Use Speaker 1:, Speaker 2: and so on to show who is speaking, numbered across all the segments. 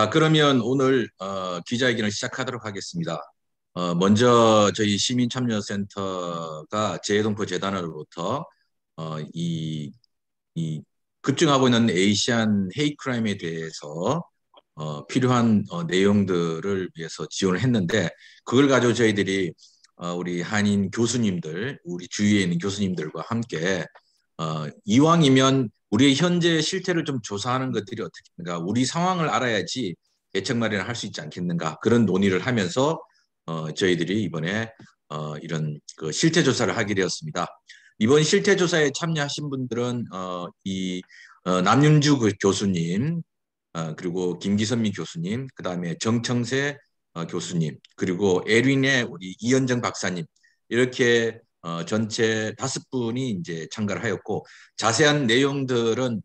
Speaker 1: 그러면 오늘 기자회견을 시작하도록 하겠습니다. 먼저 저희 시민참여센터가 재해동포 재단으로부터 이 급증하고 있는 에이시안 헤이크라임에 대해서 필요한 내용들을 위해서 지원을 했는데 그걸 가지고 저희들이 우리 한인 교수님들, 우리 주위에 있는 교수님들과 함께 이왕이면 우리의 현재 실태를 좀 조사하는 것들이 어떻겠는가, 우리 상황을 알아야지 대책 마련을 할 수 있지 않겠는가, 그런 논의를 하면서 저희들이 이번에 이런 그 실태 조사를 하게 되었습니다. 이번 실태 조사에 참여하신 분들은 남윤주 교수님, 그리고 김기선미 교수님, 그다음에 정청세 교수님, 그리고 에린의 우리 이현정 박사님, 이렇게 전체 5분이 이제 참가를 하였고, 자세한 내용들은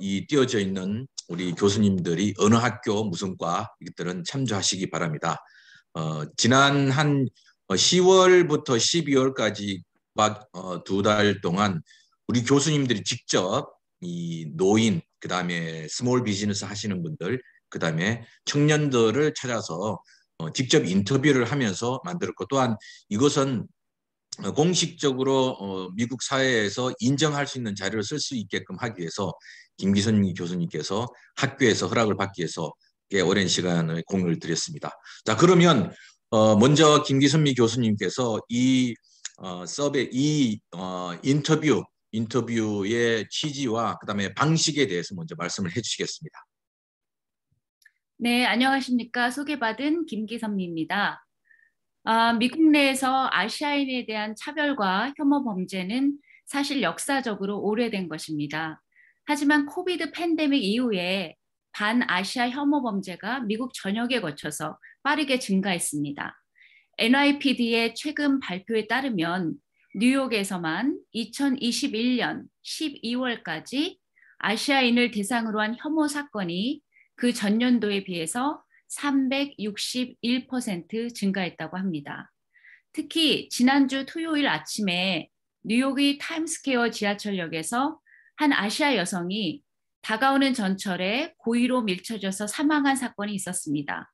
Speaker 1: 이 띄어져 있는 우리 교수님들이 어느 학교 무슨 과 이것들은 참조하시기 바랍니다. 지난 한 10월부터 12월까지 막 2달 동안 우리 교수님들이 직접 이 노인, 그다음에 스몰 비즈니스 하시는 분들, 그다음에 청년들을 찾아서 직접 인터뷰를 하면서 만들었고, 또한 이것은 공식적으로 미국 사회에서 인정할 수 있는 자료를 쓸 수 있게끔 하기 위해서 김기선 교수님께서 학교에서 허락을 받기 위해서 꽤 오랜 시간을 공을 들였습니다. 자, 그러면 먼저 김기선미 교수님께서 이 서베 인터뷰의 취지와 그다음에 방식에 대해서 먼저 말씀을 해주시겠습니다.
Speaker 2: 네, 안녕하십니까. 소개받은 김기선미입니다. 미국 내에서 아시아인에 대한 차별과 혐오 범죄는 사실 역사적으로 오래된 것입니다. 하지만 코비드 팬데믹 이후에 반아시아 혐오 범죄가 미국 전역에 거쳐서 빠르게 증가했습니다. NYPD의 최근 발표에 따르면 뉴욕에서만 2021년 12월까지 아시아인을 대상으로 한 혐오 사건이 그 전년도에 비해서 361% 증가했다고 합니다. 특히 지난주 토요일 아침에 뉴욕의 타임스퀘어 지하철역에서 한 아시아 여성이 다가오는 전철에 고의로 밀쳐져서 사망한 사건이 있었습니다.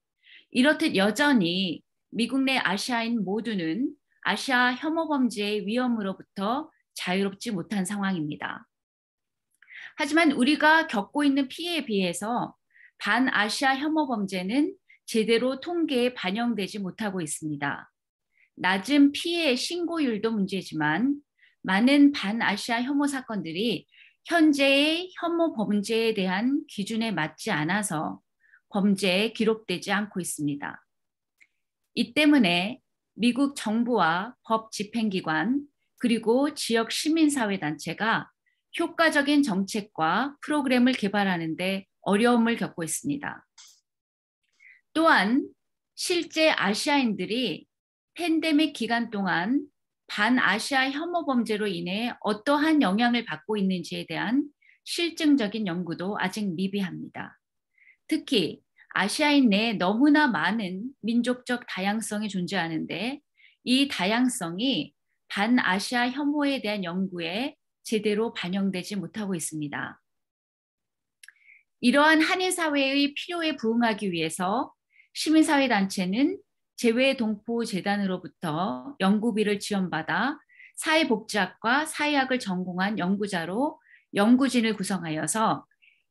Speaker 2: 이렇듯 여전히 미국 내 아시아인 모두는 아시아 혐오 범죄의 위험으로부터 자유롭지 못한 상황입니다. 하지만 우리가 겪고 있는 피해에 비해서 반아시아 혐오 범죄는 제대로 통계에 반영되지 못하고 있습니다. 낮은 피해 신고율도 문제지만 많은 반아시아 혐오 사건들이 현재의 혐오 범죄에 대한 기준에 맞지 않아서 범죄에 기록되지 않고 있습니다. 이 때문에 미국 정부와 법 집행기관 그리고 지역 시민사회단체가 효과적인 정책과 프로그램을 개발하는 데 어려움을 겪고 있습니다. 또한 실제 아시아인들이 팬데믹 기간 동안 반아시아 혐오 범죄로 인해 어떠한 영향을 받고 있는지에 대한 실증적인 연구도 아직 미비합니다. 특히 아시아인 내에 너무나 많은 민족적 다양성이 존재하는데 이 다양성이 반아시아 혐오에 대한 연구에 제대로 반영되지 못하고 있습니다. 이러한 한인 사회의 필요에 부응하기 위해서 시민사회단체는 재외동포재단으로부터 연구비를 지원받아 사회복지학과 사회학을 전공한 연구자로 연구진을 구성하여서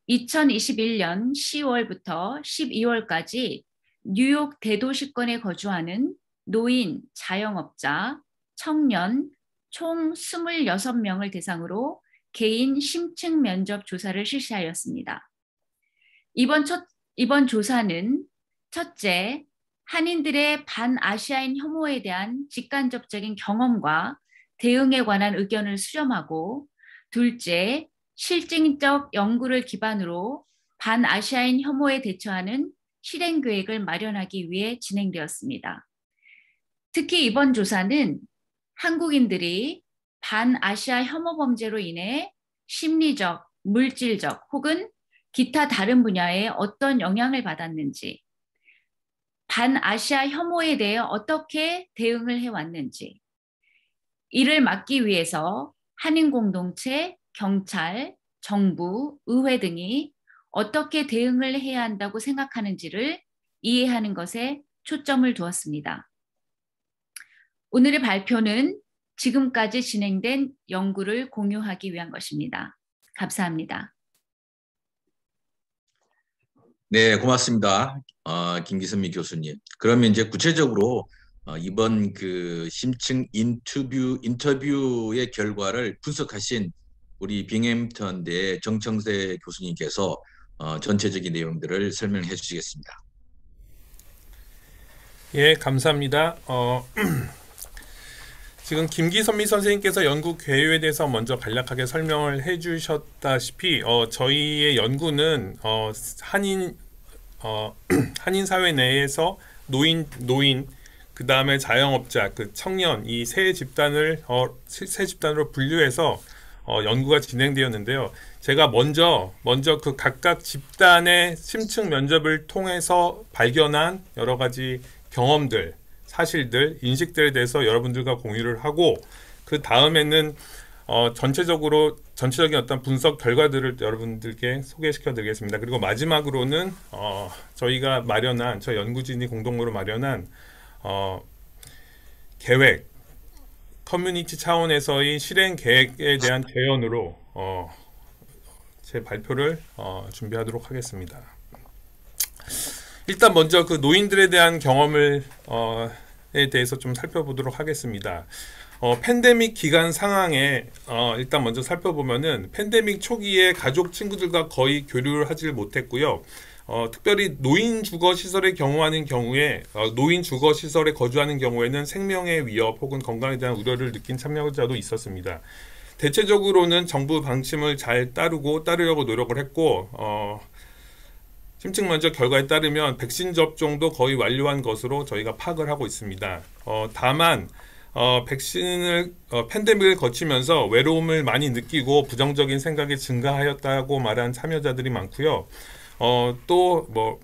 Speaker 2: 2021년 10월부터 12월까지 뉴욕 대도시권에 거주하는 노인, 자영업자, 청년 총 26명을 대상으로 개인 심층 면접 조사를 실시하였습니다. 이번 조사는 첫째, 한인들의 반아시아인 혐오에 대한 직간접적인 경험과 대응에 관한 의견을 수렴하고, 둘째, 실증적 연구를 기반으로 반아시아인 혐오에 대처하는 실행 계획을 마련하기 위해 진행되었습니다. 특히 이번 조사는 한국인들이 반아시아 혐오 범죄로 인해 심리적, 물질적 혹은 기타 다른 분야에 어떤 영향을 받았는지, 반아시아 혐오에 대해 어떻게 대응을 해왔는지, 이를 막기 위해서 한인 공동체, 경찰, 정부, 의회 등이 어떻게 대응을 해야 한다고 생각하는지를 이해하는 것에 초점을 두었습니다. 오늘의 발표는 지금까지 진행된 연구를 공유하기 위한 것입니다. 감사합니다.
Speaker 1: 네, 고맙습니다. 김기선미 교수님. 그러면 이제 구체적으로 이번 그 심층 인터뷰의 결과를 분석하신 우리 빙햄턴대 정청세 교수님께서 전체적인 내용들을 설명해 주시겠습니다.
Speaker 3: 예, 감사합니다. 지금 김기선미 선생님께서 연구 개요에 대해서 먼저 간략하게 설명을 해주셨다시피 저희의 연구는 한인 사회 내에서 노인 그 다음에 자영업자, 그 청년 이 세 집단으로 분류해서 연구가 진행되었는데요. 제가 먼저 그 각각 집단의 심층 면접을 통해서 발견한 여러 가지 경험들, 사실들, 인식들에 대해서 여러분들과 공유를 하고, 그 다음에는 전체적인 어떤 분석 결과들을 여러분들께 소개시켜 드리겠습니다. 그리고 마지막으로는 저희가 마련한, 저 연구진이 공동으로 마련한 계획, 커뮤니티 차원에서의 실행 계획에 대한 개연으로 제 발표를 준비하도록 하겠습니다. 일단 먼저 그 노인들에 대한 경험을 에 대해서 좀 살펴보도록 하겠습니다. 팬데믹 기간 상황에 일단 먼저 살펴보면은 팬데믹 초기에 가족 친구들과 거의 교류를 하지 못했고요. 특별히 노인 주거 시설에 경우에 노인 주거 시설에 거주하는 경우에는 생명의 위협 혹은 건강에 대한 우려를 느낀 참여자도 있었습니다. 대체적으로는 정부 방침을 잘 따르려고 노력을 했고 심층 면접 결과에 따르면 백신 접종도 거의 완료한 것으로 저희가 파악을 하고 있습니다. 다만 팬데믹을 거치면서 외로움을 많이 느끼고 부정적인 생각이 증가하였다고 말한 참여자들이 많고요. 또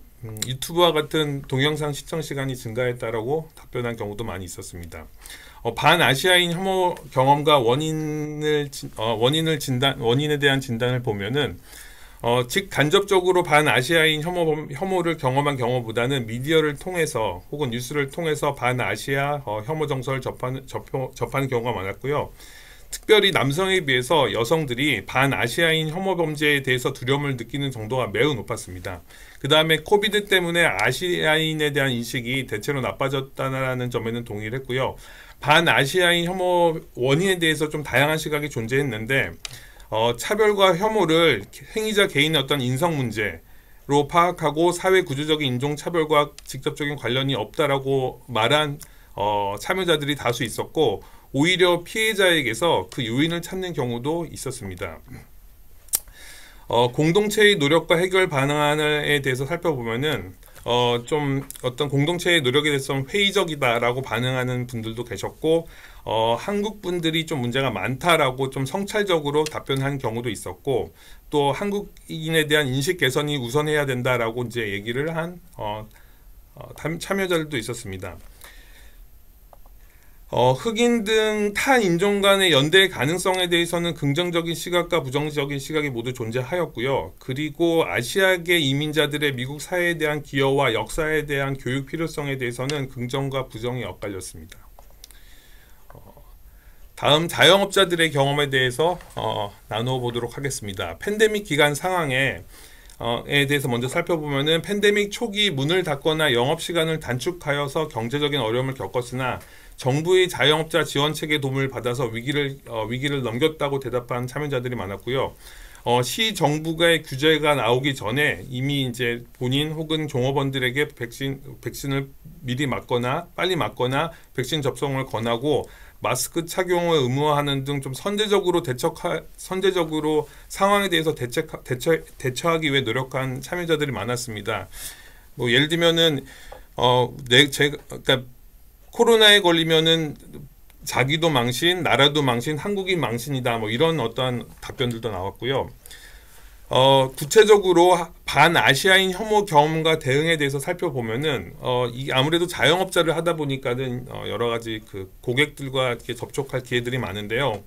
Speaker 3: 유튜브와 같은 동영상 시청 시간이 증가했다라고 답변한 경우도 많이 있었습니다. 반아시아인 혐오 경험과 원인에 대한 진단을 보면은 즉 간접적으로 반아시아인 혐오를 경험한 경우보다는 미디어를 통해서 혹은 뉴스를 통해서 반아시아 혐오 정서를 접하는 경우가 많았고요. 특별히 남성에 비해서 여성들이 반아시아인 혐오 범죄에 대해서 두려움을 느끼는 정도가 매우 높았습니다. 그 다음에 코비드 때문에 아시아인에 대한 인식이 대체로 나빠졌다는 점에는 동의를 했고요. 반아시아인 혐오 원인에 대해서 좀 다양한 시각이 존재했는데 차별과 혐오를 행위자 개인의 어떤 인성 문제로 파악하고 사회 구조적인 인종차별과 직접적인 관련이 없다라고 말한 참여자들이 다수 있었고, 오히려 피해자에게서 그 요인을 찾는 경우도 있었습니다. 공동체의 노력과 해결 방안에 대해서 살펴보면은 좀 어떤 공동체의 노력에 대해서 회의적이다라고 반응하는 분들도 계셨고, 한국 분들이 좀 문제가 많다라고 좀 성찰적으로 답변한 경우도 있었고, 또 한국인에 대한 인식 개선이 우선해야 된다라고 이제 얘기를 한 참여자들도 있었습니다. 흑인 등 타 인종 간의 연대 가능성에 대해서는 긍정적인 시각과 부정적인 시각이 모두 존재하였고요. 그리고 아시아계 이민자들의 미국 사회에 대한 기여와 역사에 대한 교육 필요성에 대해서는 긍정과 부정이 엇갈렸습니다. 다음 자영업자들의 경험에 대해서 나누어 보도록 하겠습니다. 팬데믹 기간 상황에 대해서 먼저 살펴보면은 팬데믹 초기 문을 닫거나 영업시간을 단축하여서 경제적인 어려움을 겪었으나 정부의 자영업자 지원책의 도움을 받아서 위기를 넘겼다고 대답한 참여자들이 많았고요. 시 정부의 규제가 나오기 전에 이미 이제 본인 혹은 종업원들에게 백신을 미리 맞거나 빨리 맞거나 백신 접종을 권하고 마스크 착용을 의무화하는 등 좀 선제적으로 상황에 대해서 대처하기 위해 노력한 참여자들이 많았습니다. 뭐 예를 들면은 그러니까 코로나에 걸리면은 자기도 망신, 나라도 망신, 한국이 망신이다. 뭐 이런 어떠한 답변들도 나왔고요. 구체적으로 반아시아인 혐오 경험과 대응에 대해서 살펴보면은 이게 아무래도 자영업자를 하다 보니까는 여러 가지 그 고객들과 이렇게 접촉할 기회들이 많은데요.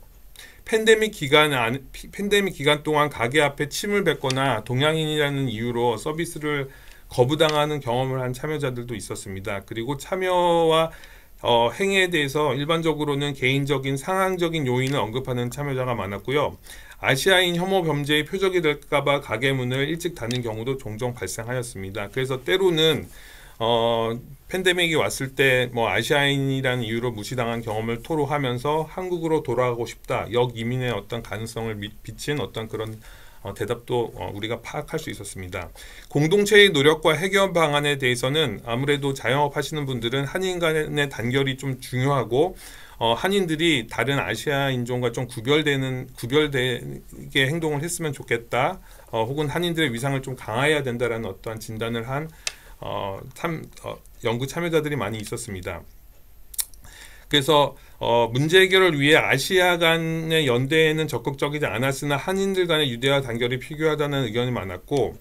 Speaker 3: 팬데믹 기간 동안 가게 앞에 침을 뱉거나 동양인이라는 이유로 서비스를 거부당하는 경험을 한 참여자들도 있었습니다. 그리고 참여와 행위에 대해서 일반적으로는 개인적인 상황적인 요인을 언급하는 참여자가 많았고요. 아시아인 혐오 범죄의 표적이 될까봐 가게 문을 일찍 닫는 경우도 종종 발생하였습니다. 그래서 때로는 팬데믹이 왔을 때 뭐 아시아인이라는 이유로 무시당한 경험을 토로하면서 한국으로 돌아가고 싶다, 역이민의 어떤 가능성을 비친 어떤 그런 대답도 우리가 파악할 수 있었습니다. 공동체의 노력과 해결 방안에 대해서는 아무래도 자영업 하시는 분들은 한인 간의 단결이 좀 중요하고 한인들이 다른 아시아 인종과 좀 구별되게 행동을 했으면 좋겠다, 혹은 한인들의 위상을 좀 강화해야 된다라는 어떠한 진단을 한 연구 참여자들이 많이 있었습니다. 그래서 문제 해결을 위해 아시아 간의 연대에는 적극적이지 않았으나 한인들 간의 유대화 단결이 필요하다는 의견이 많았고,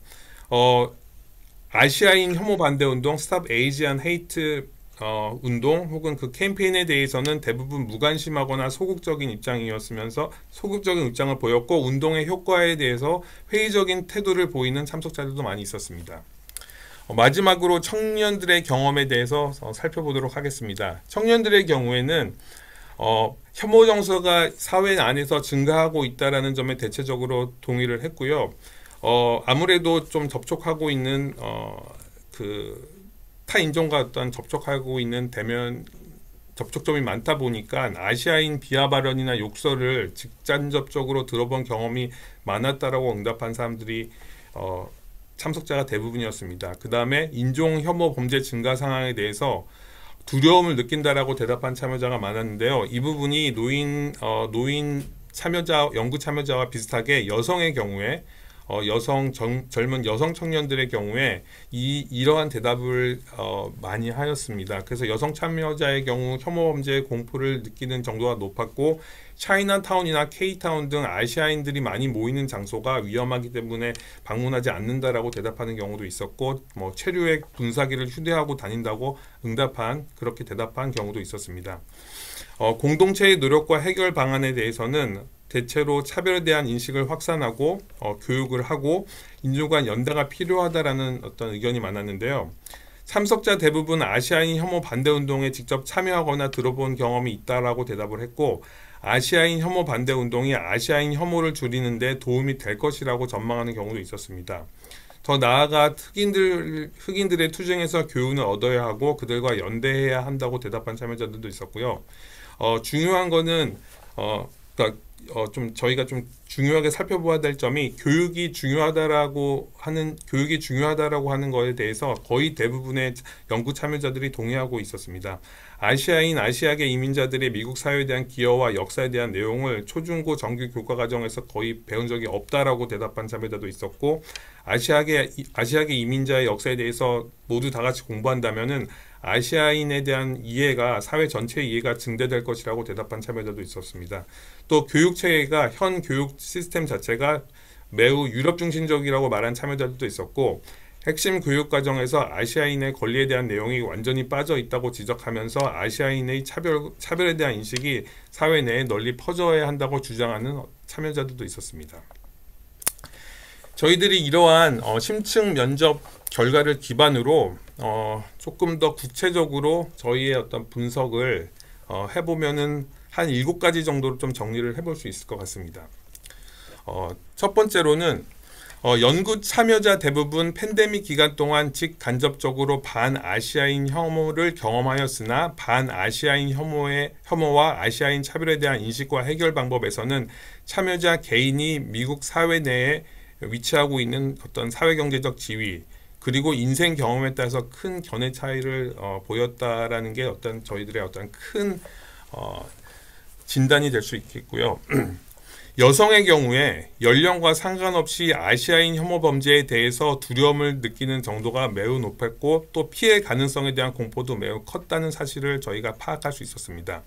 Speaker 3: 아시아인 혐오 반대 운동, Stop Asian Hate 운동 혹은 그 캠페인에 대해서는 대부분 무관심하거나 소극적인 입장을 보였고, 운동의 효과에 대해서 회의적인 태도를 보이는 참석자들도 많이 있었습니다. 마지막으로 청년들의 경험에 대해서 살펴보도록 하겠습니다. 청년들의 경우에는 혐오 정서가 사회 안에서 증가하고 있다는 점에 대체적으로 동의를 했고요. 아무래도 좀 접촉하고 있는 타 인종과 어떤 접촉하고 있는 대면 접촉점이 많다 보니까 아시아인 비하 발언이나 욕설을 직간접적으로 들어본 경험이 많았다라고 응답한 사람들이 참석자가 대부분이었습니다. 그 다음에 인종 혐오 범죄 증가 상황에 대해서 두려움을 느낀다라고 대답한 참여자가 많았는데요. 이 부분이 노인 연구 참여자와 비슷하게 여성의 경우에 젊은 여성 청년들의 경우에 이러한 대답을 많이 하였습니다. 그래서 여성 참여자의 경우 혐오 범죄의 공포를 느끼는 정도가 높았고, 차이나타운이나 K타운 등 아시아인들이 많이 모이는 장소가 위험하기 때문에 방문하지 않는다라고 대답하는 경우도 있었고, 뭐 체류액 분사기를 휴대하고 다닌다고 그렇게 대답한 경우도 있었습니다. 공동체의 노력과 해결 방안에 대해서는 대체로 차별에 대한 인식을 확산하고 교육을 하고 인종 간 연대가 필요하다라는 어떤 의견이 많았는데요. 참석자 대부분 아시아인 혐오 반대 운동에 직접 참여하거나 들어본 경험이 있다라고 대답을 했고, 아시아인 혐오 반대 운동이 아시아인 혐오를 줄이는 데 도움이 될 것이라고 전망하는 경우도 있었습니다. 더 나아가 흑인들의 투쟁에서 교훈을 얻어야 하고 그들과 연대해야 한다고 대답한 참여자들도 있었고요. 중요한 거는 좀 저희가 좀 중요하게 살펴봐야 될 점이 교육이 중요하다라고 하는 거에 대해서 거의 대부분의 연구 참여자들이 동의하고 있었습니다. 아시아계 이민자들의 미국 사회에 대한 기여와 역사에 대한 내용을 초중고 정규 교과 과정에서 거의 배운 적이 없다라고 대답한 참여자도 있었고, 아시아계 이민자의 역사에 대해서 모두 다 같이 공부한다면은 아시아인에 대한 이해가, 사회 전체의 이해가 증대될 것이라고 대답한 참여자도 있었습니다. 또 교육체계가, 현 교육 시스템 자체가 매우 유럽 중심적이라고 말한 참여자들도 있었고, 핵심 교육 과정에서 아시아인의 권리에 대한 내용이 완전히 빠져 있다고 지적하면서 아시아인의 차별에 대한 인식이 사회 내에 널리 퍼져야 한다고 주장하는 참여자들도 있었습니다. 저희들이 이러한 심층 면접 결과를 기반으로 조금 더 구체적으로 저희의 어떤 분석을 해보면은 한 7가지 정도로 좀 정리를 해볼 수 있을 것 같습니다. 첫 번째로는 연구 참여자 대부분 팬데믹 기간 동안 직간접적으로 반아시아인 혐오를 경험하였으나 반아시아인 혐오와 아시아인 차별에 대한 인식과 해결 방법에서는 참여자 개인이 미국 사회 내에 위치하고 있는 어떤 사회경제적 지위 그리고 인생 경험에 따라서 큰 견해 차이를 보였다라는 게 저희들의 어떤 큰 진단이 될 수 있겠고요. 여성의 경우에 연령과 상관없이 아시아인 혐오 범죄에 대해서 두려움을 느끼는 정도가 매우 높았고, 또 피해 가능성에 대한 공포도 매우 컸다는 사실을 저희가 파악할 수 있었습니다.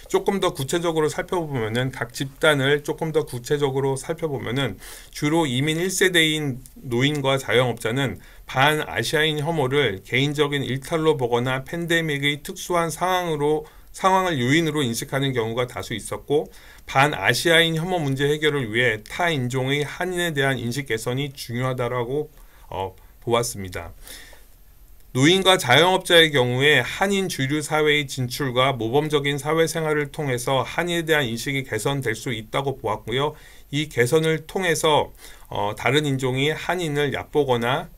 Speaker 3: 조금 더 구체적으로 살펴보면은 각 집단을 조금 더 구체적으로 살펴보면은 주로 이민 1세대인 노인과 자영업자는 반아시아인 혐오를 개인적인 일탈로 보거나 팬데믹의 특수한 상황으로 상황을 요인으로 인식하는 경우가 다수 있었고 반아시아인 혐오 문제 해결을 위해 타 인종의 한인에 대한 인식 개선이 중요하다라고 보았습니다. 노인과 자영업자의 경우에 한인 주류 사회의 진출과 모범적인 사회생활을 통해서 한인에 대한 인식이 개선될 수 있다고 보았고요. 이 개선을 통해서 다른 인종이 한인을 얕보거나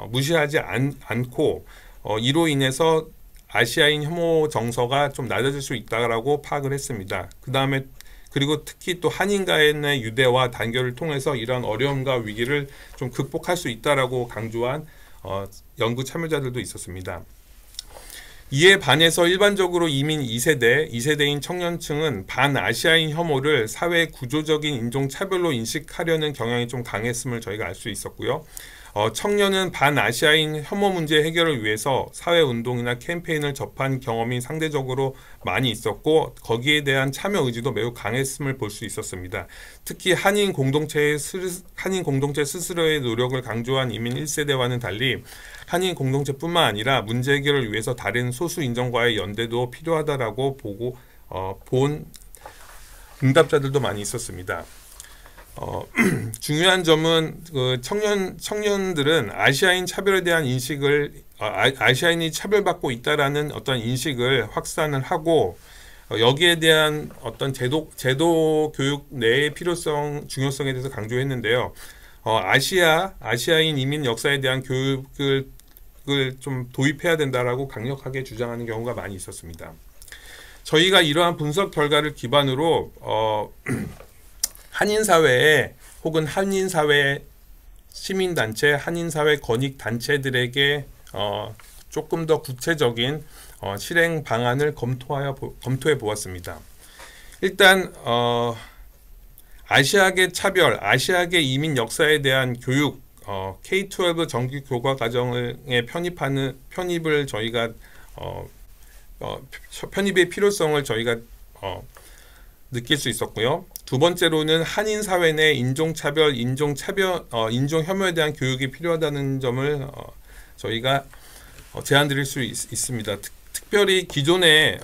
Speaker 3: 무시하지 않고 이로 인해서 아시아인 혐오 정서가 좀 낮아질 수 있다고 파악을 했습니다. 그리고 특히 또 한인 간의 유대와 단결을 통해서 이런 어려움과 위기를 좀 극복할 수 있다라고 강조한 연구 참여자들도 있었습니다. 이에 반해서 일반적으로 이민 2세대인 청년층은 반아시아인 혐오를 사회 구조적인 인종차별로 인식하려는 경향이 좀 강했음을 저희가 알 수 있었고요. 청년은 반아시아인 혐오 문제 해결을 위해서 사회운동이나 캠페인을 접한 경험이 상대적으로 많이 있었고 거기에 대한 참여 의지도 매우 강했음을 볼 수 있었습니다. 특히 한인 공동체 스스로의 노력을 강조한 이민 1세대와는 달리 한인 공동체뿐만 아니라 문제 해결을 위해서 다른 소수 인종과의 연대도 필요하다라고 본 응답자들도 많이 있었습니다. 중요한 점은 그 청년들은 아시아인 차별에 대한 인식을 아시아인이 차별받고 있다라는 어떤 인식을 확산을 하고 여기에 대한 어떤 제도 교육 내의 중요성에 대해서 강조했는데요. 아시아인 이민 역사에 대한 교육을 좀 도입해야 된다라고 강력하게 주장하는 경우가 많이 있었습니다. 저희가 이러한 분석 결과를 기반으로 한인사회에 혹은 한인사회 시민단체, 한인사회 권익단체들에게 조금 더 구체적인 실행 방안을 검토해 보았습니다. 일단 아시아계 차별, 아시아계 이민 역사에 대한 교육, K-12 정규 교과 과정에 편입을 저희가 편입의 필요성을 저희가 느낄 수 있었고요. 두 번째로는 한인 사회 내 인종차별, 인종혐오에 대한 교육이 필요하다는 점을 저희가 제안드릴 수 있습니다. 특별히 기존의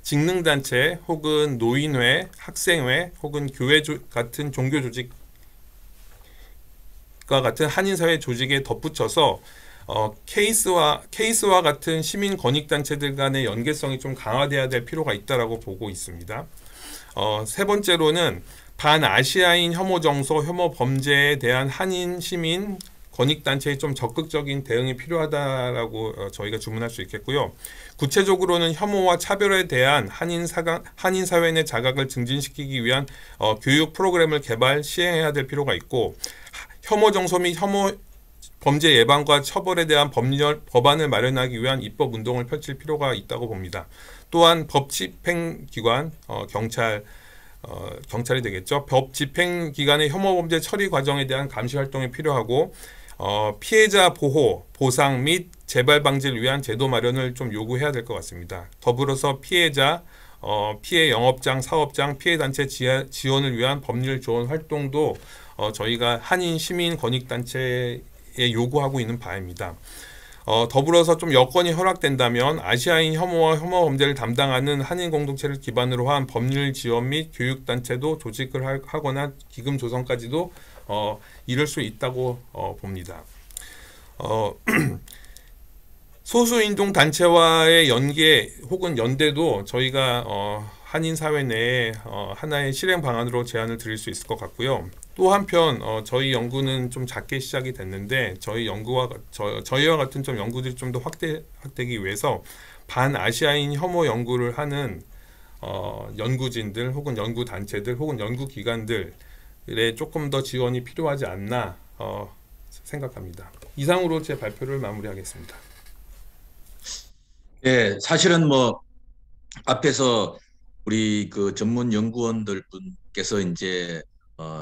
Speaker 3: 직능단체 혹은 노인회, 학생회 혹은 교회 같은 종교 조직과 같은 한인사회 조직에 덧붙여서 케이스와 같은 시민 권익단체들 간의 연계성이 좀 강화돼야 될 필요가 있다고 보고 있습니다. 세 번째로는 반아시아인 혐오 정서, 혐오 범죄에 대한 한인 시민 권익단체의 좀 적극적인 대응이 필요하다라고 저희가 주문할 수 있겠고요. 구체적으로는 혐오와 차별에 대한 한인 사회 내 자각을 증진시키기 위한 교육 프로그램을 시행해야 될 필요가 있고, 혐오 정서 및 혐오 범죄 예방과 처벌에 대한 법안을 마련하기 위한 입법 운동을 펼칠 필요가 있다고 봅니다. 또한 법 집행기관, 경찰이 되겠죠. 법 집행기관의 혐오 범죄 처리 과정에 대한 감시 활동이 필요하고, 피해자 보호, 보상 및 재발 방지를 위한 제도 마련을 좀 요구해야 될 것 같습니다. 더불어서 피해자, 피해 영업장, 사업장, 피해단체 지원을 위한 법률 지원 활동도 저희가 한인 시민 권익단체에 요구하고 있는 바입니다. 더불어서 좀 여건이 허락된다면 아시아인 혐오와 혐오 범죄를 담당하는 한인 공동체를 기반으로 한 법률 지원 및 교육단체도 조직을 하거나 기금 조성까지도 이룰 수 있다고 봅니다. 소수인종 단체와의 연계 혹은 연대도 저희가 한인 사회 내에 하나의 실행 방안으로 제안을 드릴 수 있을 것 같고요. 또 한편 저희 연구는 좀 작게 시작이 됐는데 저희와 같은 좀 연구들이 좀 더 확대되기 위해서 반아시아인 혐오 연구를 하는 연구진들 혹은 연구단체들 혹은 연구기관들에 조금 더 지원이 필요하지 않나 생각합니다. 이상으로 제 발표를 마무리하겠습니다.
Speaker 1: 예, 사실은 앞에서 우리 그 전문 연구원들 분께서 이제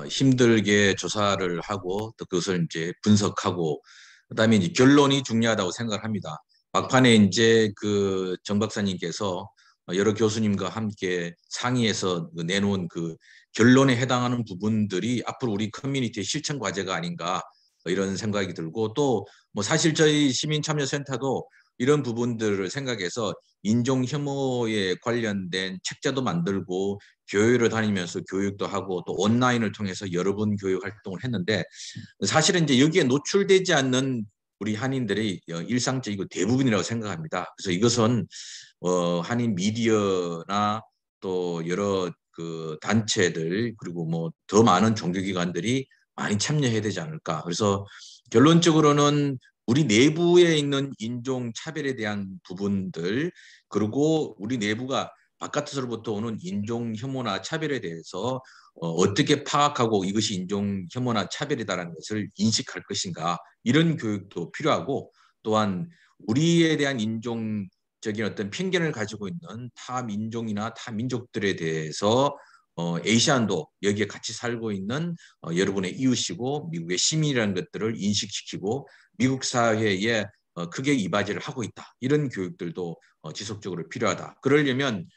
Speaker 1: 힘들게 조사를 하고 또 그것을 이제 분석하고 그다음에 이제 결론이 중요하다고 생각합니다. 막판에 이제 그 정 박사님께서 여러 교수님과 함께 상의해서 내놓은 그 결론에 해당하는 부분들이 앞으로 우리 커뮤니티의 실천 과제가 아닌가 이런 생각이 들고 또 사실 저희 시민참여센터도 이런 부분들을 생각해서 인종 혐오에 관련된 책자도 만들고 교회를 다니면서 교육도 하고 또 온라인을 통해서 여러 번 교육 활동을 했는데 사실은 이제 여기에 노출되지 않는 우리 한인들의 일상적이고 대부분이라고 생각합니다. 그래서 이것은 한인 미디어나 또 여러 그 단체들 그리고 뭐 더 많은 종교기관들이 많이 참여해야 되지 않을까. 그래서 결론적으로는 우리 내부에 있는 인종 차별에 대한 부분들 그리고 우리 내부가 바깥으로부터 오는 인종 혐오나 차별에 대해서 어떻게 파악하고 이것이 인종 혐오나 차별이다라는 것을 인식할 것인가 이런 교육도 필요하고 또한 우리에 대한 인종적인 어떤 편견을 가지고 있는 타 민족이나 타 민족들에 대해서 에이시안도 여기에 같이 살고 있는 여러분의 이웃이고 미국의 시민이라는 것들을 인식시키고 미국 사회에 크게 이바지를 하고 있다. 이런 교육들도 지속적으로 필요하다. 그러려면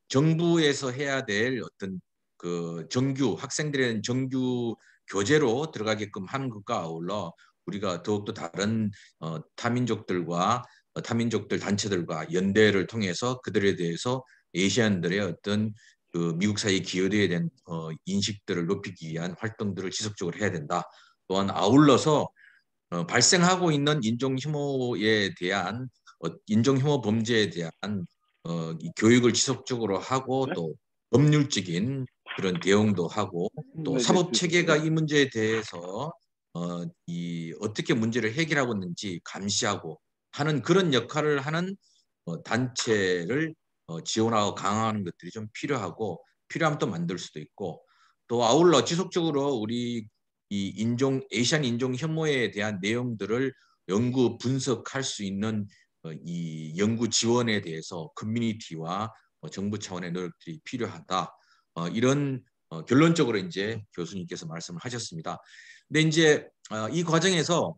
Speaker 1: 정부에서 해야 될 어떤 그 정규 학생들의 정규 교재로 들어가게끔 하는 것과 아울러 우리가 더욱더 다른 타민족들과 타민족들 단체들과 연대를 통해서 그들에 대해서 에이시안들의 어떤 그 미국 사회에 기여되어야 된 인식들을 높이기 위한 활동들을 지속적으로 해야 된다. 또한 아울러서 발생하고 있는 인종 혐오에 대한 인종 혐오 범죄에 대한 이 교육을 지속적으로 하고 또 법률적인 그런 대응도 하고 또 사법 체계가 이 문제에 대해서 이 어떻게 문제를 해결하고 있는지 감시하고 하는 그런 역할을 하는 단체를 지원하고 강화하는 것들이 좀 필요하고 필요하면 또 만들 수도 있고 또 아울러 지속적으로 우리 이 에이시안 인종 혐오에 대한 내용들을 연구 분석할 수 있는 이 연구 지원에 대해서 커뮤니티와 정부 차원의 노력들이 필요하다. 이런 결론적으로 이제 교수님께서 말씀을 하셨습니다. 근데 이제 이 과정에서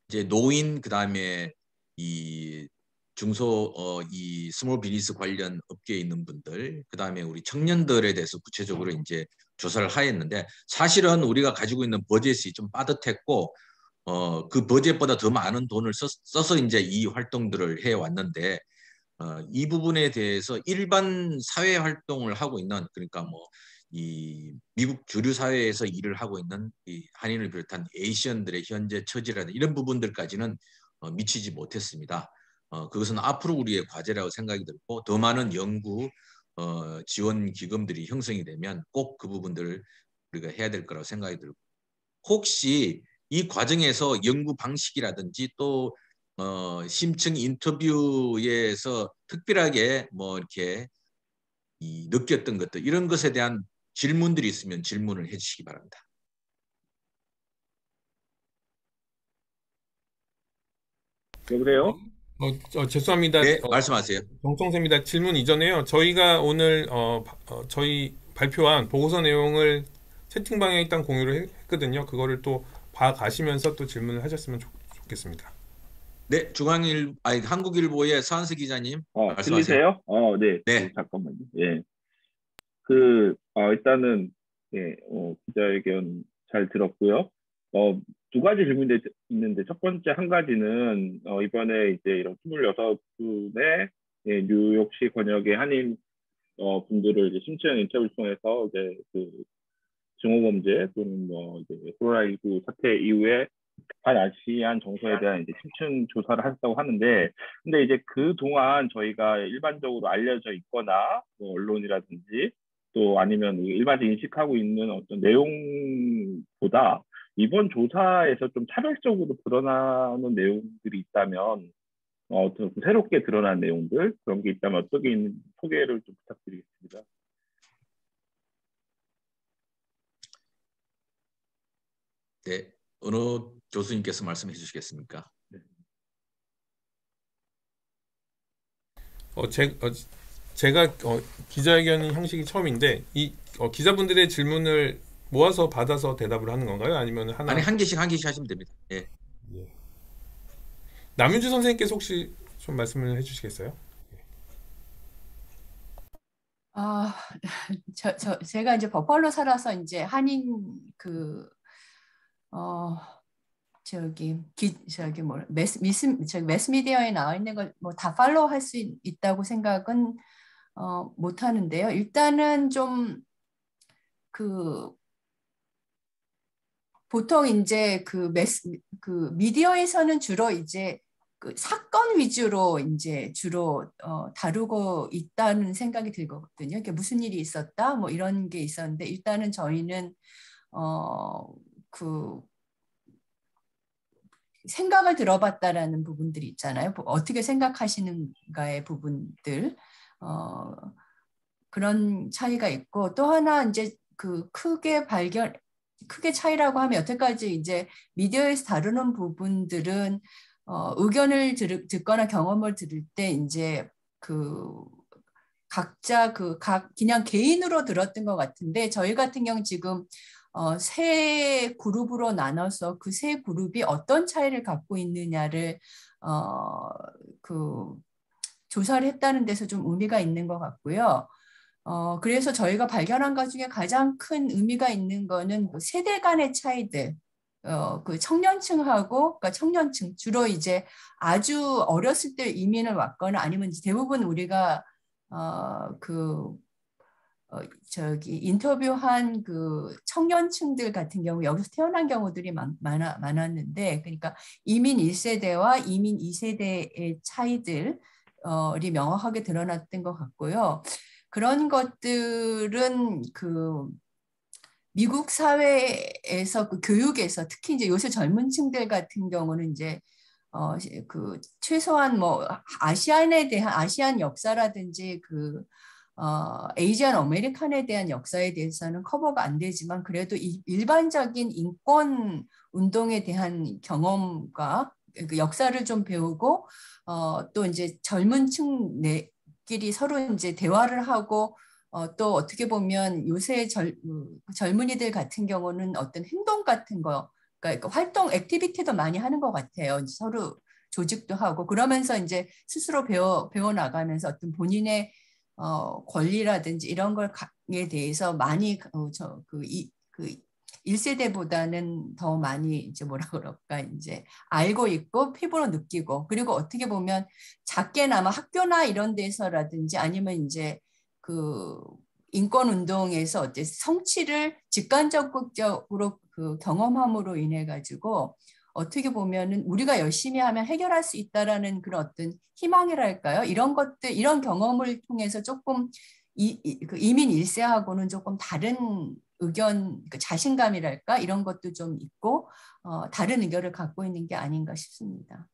Speaker 1: 이제 노인 그다음에 이 중소 이 스몰 비즈니스 관련 업계에 있는 분들 그다음에 우리 청년들에 대해서 구체적으로 이제 조사를 하였는데 사실은 우리가 가지고 있는 버젯이 좀 빠듯했고 그 버젯보다 더 많은 돈을 써서 이제 이 활동들을 해 왔는데 이 부분에 대해서 일반 사회 활동을 하고 있는 그러니까 뭐 이 미국 주류 사회에서 일을 하고 있는 이 한인을 비롯한 에이시언들의 현재 처지라든 이런 부분들까지는 미치지 못했습니다. 그것은 앞으로 우리의 과제라고 생각이 들고 더 많은 연구 지원 기금들이 형성이 되면 꼭 그 부분들을 우리가 해야 될 거라고 생각이 들고 혹시 이 과정에서 연구 방식이라든지 또 심층 인터뷰에서 특별하게 뭐 이렇게 느꼈던 것들 이런 것에 대한 질문들이 있으면 질문을 해주시기 바랍니다.
Speaker 4: 여보세요?
Speaker 3: 죄송합니다.
Speaker 1: 네, 말씀하세요.
Speaker 3: 정성세입니다. 질문 이전에요. 저희가 오늘 저희 발표한 보고서 내용을 채팅방에 일단 공유를 했거든요. 그거를 또 봐가시면서 또 질문을 하셨으면 좋겠습니다.
Speaker 1: 네, 한국일보의 서한수 기자님 말씀하세요.
Speaker 4: 들리세요? 네.
Speaker 1: 네.
Speaker 4: 잠깐만요. 예. 일단은 예, 기자회견 잘 들었고요. 두 가지 질문이 있는데 첫 번째 한 가지는 이번에 이제 이런 26분의 예, 뉴욕시 권역의 한인 분들을 이제 심층 인터뷰를 통해서 이제 그 증오범죄 또는 뭐 이제 코로나19 사태 이후에 반아시안 정서에 대한 이제 심층 조사를 하셨다고 하는데, 근데 이제 그 동안 저희가 일반적으로 알려져 있거나 뭐 언론이라든지 또 아니면 일반적으로 인식하고 있는 어떤 내용보다 이번 조사에서 좀 차별적으로 드러나는 내용들이 있다면 어떤 새롭게 드러난 내용들 그런 게 있다면 어떻게 있는지 소개를 좀 부탁드리겠습니다.
Speaker 1: 네, 어느 교수님께서 말씀해 주시겠습니까?
Speaker 3: 제가 기자회견 형식이 처음인데 이 기자분들의 질문을 모아서 받아서 대답을 하는 건가요? 아니면
Speaker 1: 아니 한 개씩 하시면 됩니다. 예.
Speaker 3: 남윤주 선생님께서 혹시 좀 말씀을 해주시겠어요?
Speaker 5: 제가 이제 버팔로 살아서 이제 한인 매스 미디어에 나와 있는 걸 뭐 다 팔로우 할 수 있다고 생각은 못 하는데요. 일단은 좀 보통 이제 그 미디어에서는 주로 이제 그 사건 위주로 이제 주로 다루고 있다는 생각이 들거든요. 이게 무슨 일이 있었다 뭐 이런 게 있었는데, 일단은 저희는 그 생각을 들어봤다라는 부분들이 있잖아요. 어떻게 생각하시는가의 부분들, 그런 차이가 있고, 또 하나 이제 크게 차이라고 하면, 여태까지 이제 미디어에서 다루는 부분들은 의견을 듣거나 경험을 들을 때 이제 각자 그냥 개인으로 들었던 것 같은데, 저희 같은 경우 지금 세 그룹으로 나눠서 그 세 그룹이 어떤 차이를 갖고 있느냐를 조사를 했다는 데서 좀 의미가 있는 것 같고요. 그래서 저희가 발견한 것 중에 가장 큰 의미가 있는 거는 그 세대 간의 차이들, 그 청년층하고, 그러니까 청년층, 주로 이제 아주 어렸을 때 이민을 왔거나 아니면 대부분 우리가 인터뷰한 그 청년층들 같은 경우 여기서 태어난 경우들이 많았는데, 그러니까 이민 1세대와 이민 2세대의 차이들이 명확하게 드러났던 것 같고요. 그런 것들은 미국 사회에서 교육에서, 특히 이제 요새 젊은 층들 같은 경우는 이제 최소한 뭐 아시안 역사라든지 에이지안 아메리칸에 대한 역사에 대해서는 커버가 안 되지만, 그래도 일반적인 인권 운동에 대한 경험과 그 역사를 좀 배우고, 또 이제 젊은 층끼리 서로 이제 대화를 하고, 또 어떻게 보면 요새 젊은이들 같은 경우는 어떤 행동 같은 거, 그러니까 활동, 액티비티도 많이 하는 것 같아요. 서로 조직도 하고, 그러면서 이제 스스로 배워 나가면서 어떤 본인의 권리라든지 이런 걸에 대해서 많이 1세대보다는 더 많이 이제 뭐라 그럴까, 이제 알고 있고 피부로 느끼고, 그리고 어떻게 보면 작게나마 학교나 이런 데서라든지 아니면 이제 인권 운동에서 어째 성취를 직간접적으로 경험함으로 인해 가지고, 어떻게 보면은 우리가 열심히 하면 해결할 수 있다라는 그런 어떤 희망이랄까요? 이런 경험을 통해서 조금 이민 1세하고는 조금 다른 의견, 자신감이랄까? 이런 것도 좀 있고, 다른 의견을 갖고 있는 게 아닌가 싶습니다.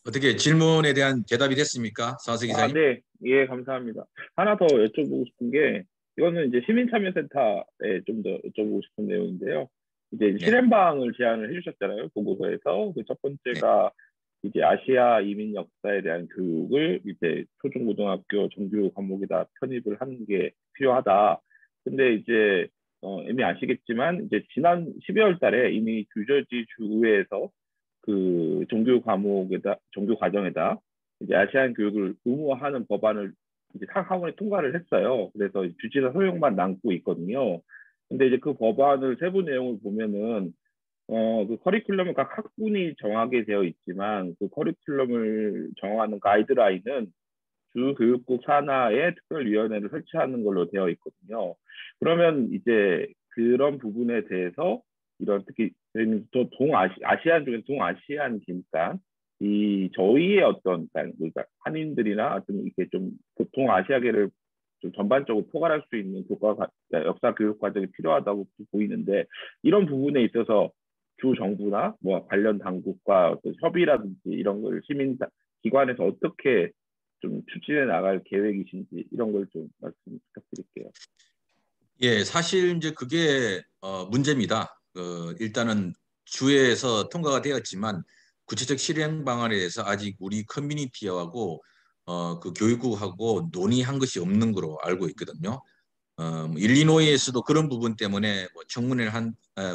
Speaker 1: 어떻게 질문에 대한 대답이 됐습니까? 서하석 기자님?
Speaker 4: 네, 예, 감사합니다. 하나 더 여쭤보고 싶은 게, 이거는 이제 시민참여센터에 좀 더 여쭤보고 싶은 내용인데요. 이제 실행방을 제안을 해주셨잖아요, 보고서에서. 그 첫 번째가 이제 아시아 이민 역사에 대한 교육을 이제 초중고등학교 정규 과목에다 편입을 하는 게 필요하다. 근데 이제 이미 아시겠지만 이제 지난 12월 달에 이미 뉴저지 주에서 그 정규 과정에다 이제 아시안 교육을 의무화하는 법안을 이제 상하원에 통과를 했어요. 그래서 주지사 소용만 남고 있거든요. 근데 이제 그 법안을 세부 내용을 보면은 그 커리큘럼은 각 학군이 정하게 되어 있지만, 그 커리큘럼을 정하는 가이드라인은 주교육국 산하의 특별위원회를 설치하는 걸로 되어 있거든요. 그러면 이제 그런 부분에 대해서 특히 저희는 또 아시안 중에 동아시안이니까 저희의 어떤 그러니까 한인들이나 어떤 이렇게 좀 동아시아계를 좀 전반적으로 포괄할 수 있는 역사 교육 과정이 필요하다고 보이는데, 이런 부분에 있어서 주 정부나 뭐 관련 당국과 어떤 협의라든지 이런 걸 시민 기관에서 어떻게 좀 추진해 나갈 계획이신지, 이런 걸 좀 말씀 부탁드릴게요.
Speaker 1: 예, 사실 이제 그게 문제입니다. 일단은 주에서 통과가 되었지만 구체적 실행 방안에 대해서 아직 우리 커뮤니티하고 그 교육국하고 논의한 것이 없는 거로 알고 있거든요. 일리노이에서도 그런 부분 때문에 뭐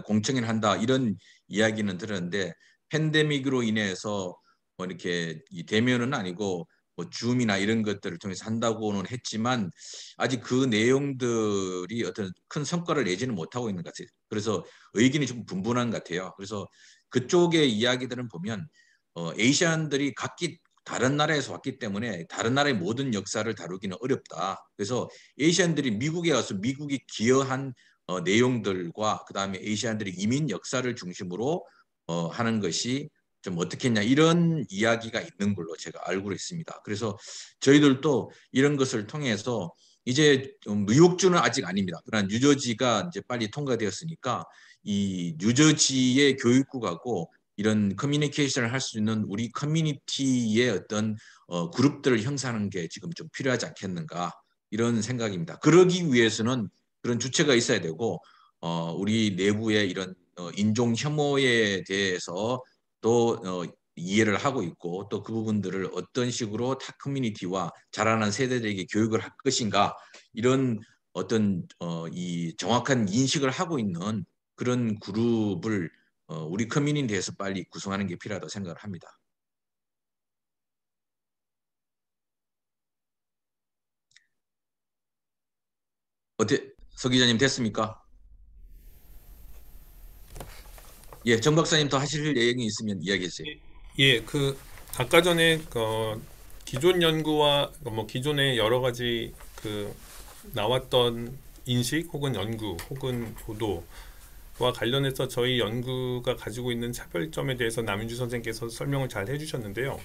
Speaker 1: 공청회를 한다 이런 이야기는 들었는데, 팬데믹으로 인해서 뭐 이렇게 대면은 아니고 뭐 줌이나 이런 것들을 통해서 한다고는 했지만 아직 그 내용들이 어떤 큰 성과를 내지는 못하고 있는 것 같아요. 그래서 의견이 좀 분분한 것 같아요. 그래서 그쪽의 이야기들은 보면 아시안들이 각기 다른 나라에서 왔기 때문에 다른 나라의 모든 역사를 다루기는 어렵다. 그래서 아시안들이 미국에 와서 미국이 기여한 내용들과 그다음에 아시안들이 이민 역사를 중심으로 하는 것이 좀 어떻겠냐 이런 이야기가 있는 걸로 제가 알고 있습니다. 그래서 저희들도 이런 것을 통해서 이제 뉴욕주는 아직 아닙니다. 그러나 뉴저지가 이제 빨리 통과되었으니까 이 뉴저지의 교육국하고 이런 커뮤니케이션을 할 수 있는 우리 커뮤니티의 어떤 그룹들을 형성하는 게 지금 좀 필요하지 않겠는가 이런 생각입니다. 그러기 위해서는 그런 주체가 있어야 되고 우리 내부의 이런 인종 혐오에 대해서 또 이해를 하고 있고 또 그 부분들을 어떤 식으로 타 커뮤니티와 자라는 세대들에게 교육을 할 것인가 이런 어떤 이 정확한 인식을 하고 있는 그런 그룹을 우리 커뮤니티에서 빨리 구성하는 게 필요하다고 생각을 합니다. 어때 서 기자님 됐습니까? 예, 정 박사님 더 하실 내용이 있으면 이야기해 주세요.
Speaker 3: 예, 그 아까 전에 기존 연구와 뭐 기존의 여러 가지 그 나왔던 인식 혹은 연구 혹은 보도와 관련해서 저희 연구가 가지고 있는 차별점에 대해서 남윤주 선생님께서 설명을 잘 해주셨는데요.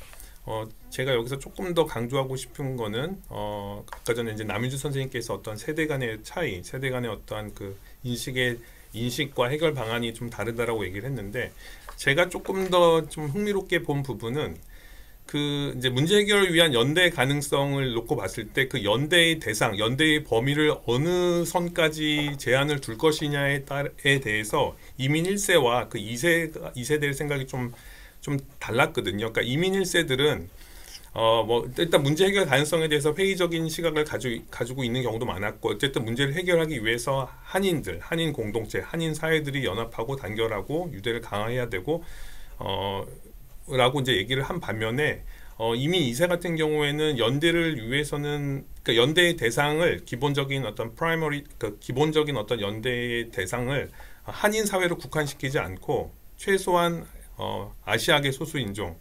Speaker 3: 제가 여기서 조금 더 강조하고 싶은 거는 아까 전에 이제 남윤주 선생님께서 어떤 세대 간의 차이, 세대 간의 어떠한 그 인식과 해결 방안이 좀 다르다라고 얘기를 했는데 제가 조금 더 좀 흥미롭게 본 부분은 그 이제 문제 해결을 위한 연대 가능성을 놓고 봤을 때 그 연대의 대상, 연대의 범위를 어느 선까지 제한을 둘 것이냐에 대해서 이민 1세와 그 2세대의 생각이 좀 달랐거든요. 그러니까 이민 1세들은 뭐 일단 문제 해결 가능성에 대해서 회의적인 시각을 가지고 있는 경우도 많았고 어쨌든 문제를 해결하기 위해서 한인 공동체, 한인 사회들이 연합하고 단결하고 유대를 강화해야 되고 라고 이제 얘기를 한 반면에 이민 2세 같은 경우에는 연대를 위해서는 그러니까 연대의 대상을 기본적인 어떤 기본적인 어떤 연대의 대상을 한인 사회로 국한시키지 않고 최소한 아시아계 소수 인종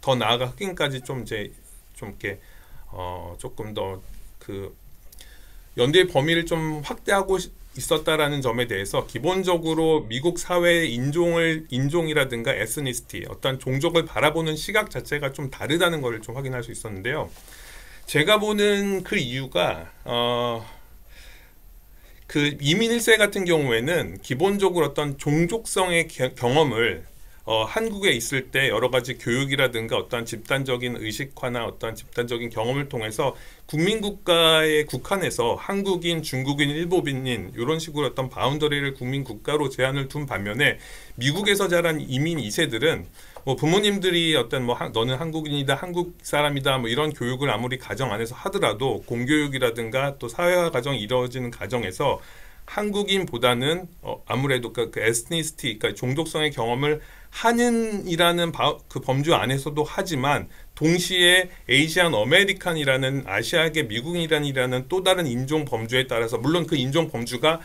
Speaker 3: 더 나아가 흑인까지 좀 이렇게 조금 더 그 연대의 범위를 좀 확대하고 있었다라는 점에 대해서 기본적으로 미국 사회의 인종이라든가 에스니시티 어떤 종족을 바라보는 시각 자체가 좀 다르다는 것을 좀 확인할 수 있었는데요. 제가 보는 그 이유가 그 이민 1세 같은 경우에는 기본적으로 어떤 종족성의 경험을 한국에 있을 때 여러 가지 교육이라든가 어떤 집단적인 의식화나 어떤 집단적인 경험을 통해서 국민국가에 국한해서 한국인, 중국인, 일본인 이런 식으로 어떤 바운더리를 국민국가로 제한을 둔 반면에 미국에서 자란 이민 2세들은 뭐 부모님들이 어떤 뭐 너는 한국인이다, 한국 사람이다 뭐 이런 교육을 아무리 가정 안에서 하더라도 공교육이라든가 또 사회화 과정이 이루어지는 가정에서 한국인보다는 아무래도 그 에스니시티, 그러니까 종족성의 경험을 한인이라는 그 범주 안에서도 하지만 동시에 에이시안 어메리칸이라는 아시아계 미국인이라는 또 다른 인종 범주에 따라서 물론 그 인종 범주가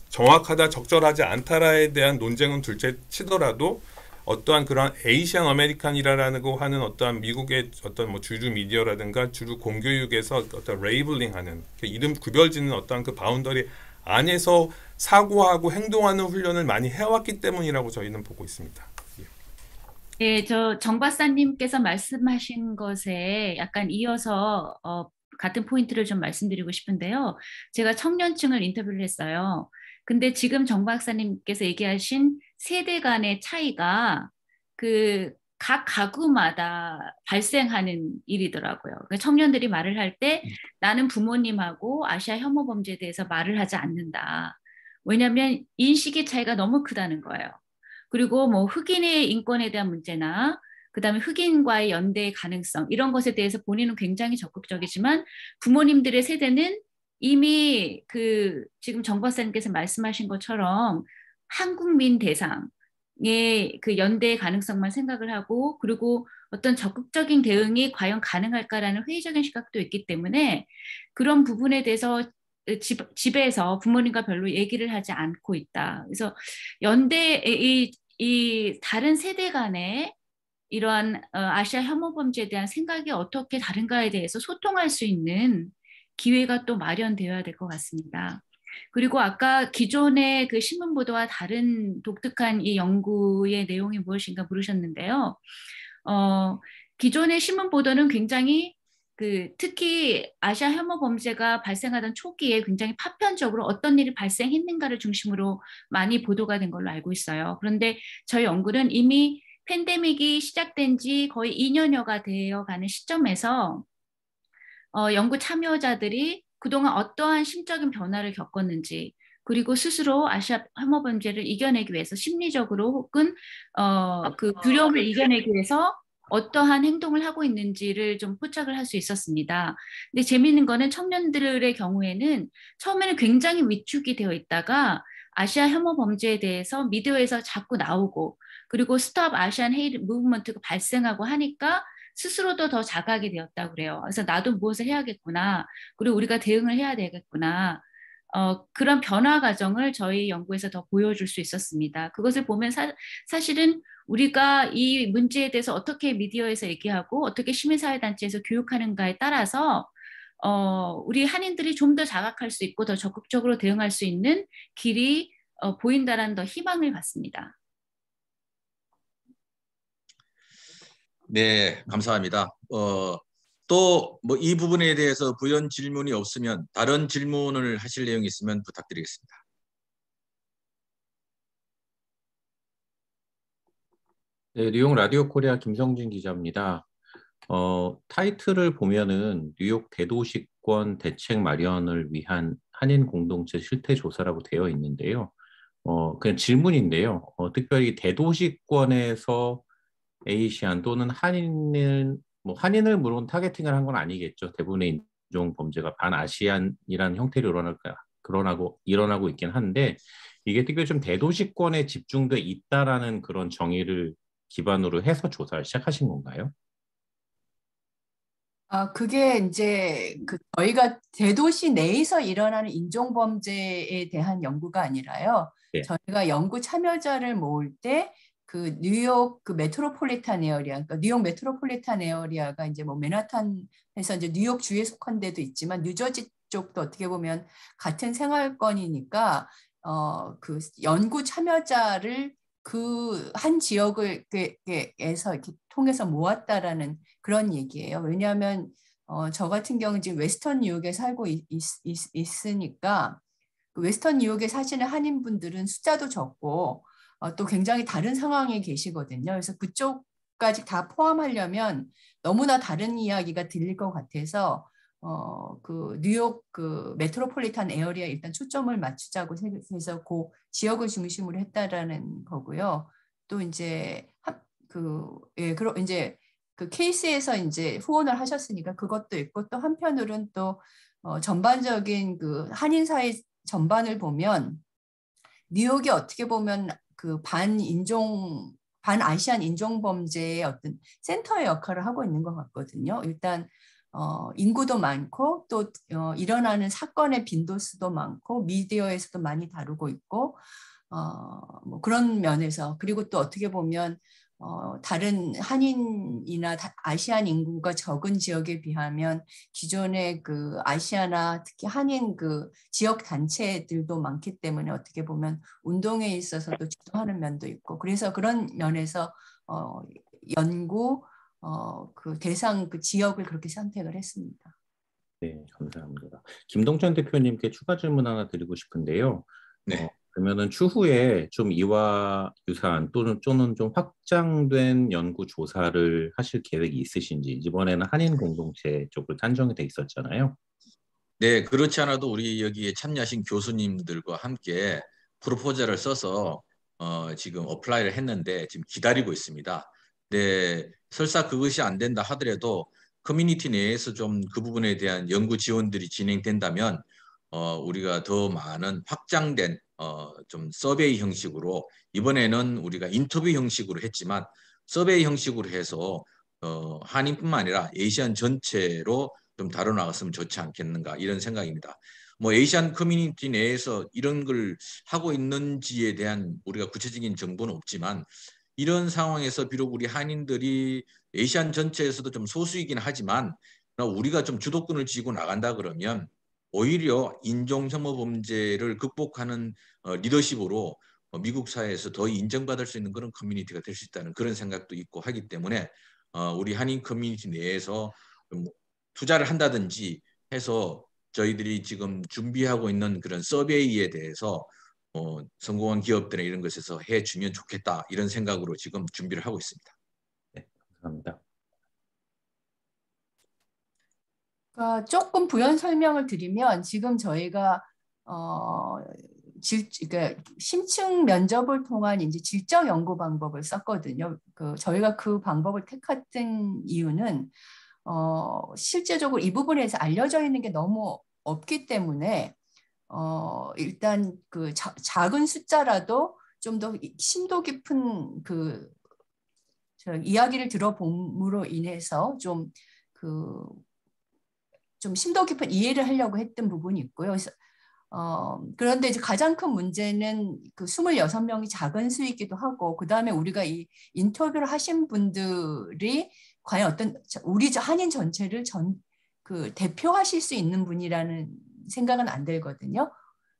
Speaker 3: 정확하다 적절하지 않다라에 대한 논쟁은 둘째 치더라도 어떠한 그런 에이시안 어메리칸이라고 하는 어떠한 미국의 어떤 뭐 주류 미디어라든가 주류 공교육에서 어떤 레이블링하는 이름 구별짓는 어떠한 그 바운더리 안에서 사고하고 행동하는 훈련을 많이 해왔기 때문이라고 저희는 보고 있습니다.
Speaker 2: 네, 저 정 박사님께서 말씀하신 것에 약간 이어서 같은 포인트를 좀 말씀드리고 싶은데요. 제가 청년층을 인터뷰를 했어요. 근데 지금 정 박사님께서 얘기하신 세대 간의 차이가 그 각 가구마다 발생하는 일이더라고요. 청년들이 말을 할 때 나는 부모님하고 아시아 혐오 범죄에 대해서 말을 하지 않는다. 왜냐하면 인식의 차이가 너무 크다는 거예요. 그리고 뭐 흑인의 인권에 대한 문제나 그다음에 흑인과의 연대의 가능성 이런 것에 대해서 본인은 굉장히 적극적이지만 부모님들의 세대는 이미 그 지금 정 박사님께서 말씀하신 것처럼 한국민 대상의 그 연대의 가능성만 생각을 하고 그리고 어떤 적극적인 대응이 과연 가능할까라는 회의적인 시각도 있기 때문에 그런 부분에 대해서 집에서 부모님과 별로 얘기를 하지 않고 있다. 그래서 연대 이 다른 세대 간에 이러한 아시아 혐오 범죄에 대한 생각이 어떻게 다른가에 대해서 소통할 수 있는 기회가 또 마련되어야 될 것 같습니다. 그리고 아까 기존의 그 신문 보도와 다른 독특한 이 연구의 내용이 무엇인가 물으셨는데요. 기존의 신문 보도는 굉장히 특히 아시아 혐오 범죄가 발생하던 초기에 굉장히 파편적으로 어떤 일이 발생했는가를 중심으로 많이 보도가 된 걸로 알고 있어요. 그런데 저희 연구는 이미 팬데믹이 시작된 지 거의 2년여가 되어가는 시점에서 연구 참여자들이 그동안 어떠한 심적인 변화를 겪었는지 그리고 스스로 아시아 혐오 범죄를 이겨내기 위해서 심리적으로 혹은 그 두려움을 이겨내기 위해서 어떠한 행동을 하고 있는지를 좀 포착을 할 수 있었습니다. 근데 재미있는 거는 청년들의 경우에는 처음에는 굉장히 위축이 되어 있다가 아시아 혐오 범죄에 대해서 미디어에서 자꾸 나오고 그리고 스톱 아시안 헤이트 무브먼트가 발생하고 하니까 스스로도 더 자각이 되었다고 그래요. 그래서 나도 무엇을 해야겠구나. 그리고 우리가 대응을 해야 되겠구나. 그런 변화 과정을 저희 연구에서 더 보여줄 수 있었습니다. 그것을 보면 사실은 우리가 이 문제에 대해서 어떻게 미디어에서 얘기하고 어떻게 시민사회단체에서 교육하는가에 따라서 우리 한인들이 좀 더 자각할 수 있고 더 적극적으로 대응할 수 있는 길이 보인다라는 더 희망을 갖습니다.
Speaker 1: 네, 감사합니다. 또 뭐 이 부분에 대해서 부연 질문이 없으면 다른 질문을 하실 내용이 있으면 부탁드리겠습니다.
Speaker 6: 네, 뉴욕 라디오 코리아 김성진 기자입니다. 타이틀을 보면은 뉴욕 대도시권 대책 마련을 위한 한인 공동체 실태 조사라고 되어 있는데요. 그냥 질문인데요. 특별히 대도시권에서 에이시안 또는 한인을 물론 타겟팅을 한 건 아니겠죠. 대부분의 인종 범죄가 반아시안이라는 형태로 일어나고 있긴 한데 이게 특별히 좀 대도시권에 집중돼 있다라는 그런 정의를 기반으로 해서 조사를 시작하신 건가요?
Speaker 5: 그게 이제 저희가 대도시 내에서 일어나는 인종범죄에 대한 연구가 아니라요.
Speaker 6: 네.
Speaker 5: 저희가 연구 참여자를 모을 때 뉴욕 메트로폴리탄 에어리아, 그러니까 뉴욕 메트로폴리탄 에어리아가 이제 뭐 맨하탄에서 이제 뉴욕 주에 속한 데도 있지만 뉴저지 쪽도 어떻게 보면 같은 생활권이니까 그 연구 참여자를 그 한 지역에서 이렇게 통해서 모았다라는 그런 얘기예요. 왜냐하면 저 같은 경우는 지금 웨스턴 뉴욕에 살고 있으니까 그 웨스턴 뉴욕에 사시는 한인분들은 숫자도 적고 또 굉장히 다른 상황에 계시거든요. 그래서 그쪽까지 다 포함하려면 너무나 다른 이야기가 들릴 것 같아서 그 뉴욕 메트로폴리탄 에어리아 일단 초점을 맞추자고 해서 그 지역을 중심으로 했다라는 거고요. 또 이제 그럼 이제 그 케이스에서 이제 후원을 하셨으니까 그것도 있고 또 한편으로는 또 전반적인 그 한인 사회 전반을 보면 뉴욕이 어떻게 보면 그 반아시안 인종 범죄의 어떤 센터의 역할을 하고 있는 것 같거든요. 일단 인구도 많고 또 일어나는 사건의 빈도수도 많고 미디어에서도 많이 다루고 있고 뭐 그런 면에서 그리고 또 어떻게 보면 다른 한인이나 아시안 인구가 적은 지역에 비하면 기존의 그 아시아나 특히 한인 그 지역 단체들도 많기 때문에 어떻게 보면 운동에 있어서도 주도하는 면도 있고 그래서 그런 면에서 연구 그 대상 그 지역을 그렇게 선택을 했습니다.
Speaker 6: 네, 감사합니다. 김동천 대표님께 추가 질문 하나 드리고 싶은데요.
Speaker 1: 네.
Speaker 6: 그러면은 추후에 좀 이와 유사한 또는 좀 확장된 연구 조사를 하실 계획이 있으신지 이번에는 한인 공동체 쪽으로 산정이 돼 있었잖아요.
Speaker 1: 네, 그렇지 않아도 우리 여기에 참여하신 교수님들과 함께 프로포저를 써서 지금 어플라이를 했는데 지금 기다리고 있습니다. 네, 설사 그것이 안 된다 하더라도 커뮤니티 내에서 좀 그 부분에 대한 연구 지원들이 진행된다면 우리가 더 많은 확장된 좀 서베이 형식으로 이번에는 우리가 인터뷰 형식으로 했지만 서베이 형식으로 해서 한인뿐만 아니라 아시안 전체로 좀 다뤄나갔으면 좋지 않겠는가 이런 생각입니다. 뭐 아시안 커뮤니티 내에서 이런 걸 하고 있는지에 대한 우리가 구체적인 정보는 없지만 이런 상황에서 비록 우리 한인들이 아시안 전체에서도 좀 소수이긴 하지만 우리가 좀 주도권을 쥐고 나간다 그러면 오히려 인종혐오 범죄를 극복하는 리더십으로 미국 사회에서 더 인정받을 수 있는 그런 커뮤니티가 될 수 있다는 그런 생각도 있고 하기 때문에 우리 한인 커뮤니티 내에서 좀 투자를 한다든지 해서 저희들이 지금 준비하고 있는 그런 서베이에 대해서 성공한 기업들의 이런 것에서 해주면 좋겠다 이런 생각으로 지금 준비를 하고 있습니다.
Speaker 6: 네, 감사합니다.
Speaker 5: 조금 부연 설명을 드리면 지금 저희가 그러니까 심층 면접을 통한 이제 질적 연구 방법을 썼거든요. 저희가 그 방법을 택했던 이유는 실제적으로 이 부분에서 알려져 있는 게 너무 없기 때문에 일단 그 작은 숫자라도 좀 더 심도 깊은 이야기를 들어봄으로 인해서 좀 심도 깊은 이해를 하려고 했던 부분이 있고요. 그래서, 그런데 이제 가장 큰 문제는 그 26명이 작은 수이기도 하고, 그 다음에 우리가 이 인터뷰를 하신 분들이 과연 우리 한인 전체를 대표하실 수 있는 분이라는 생각은 안 들거든요.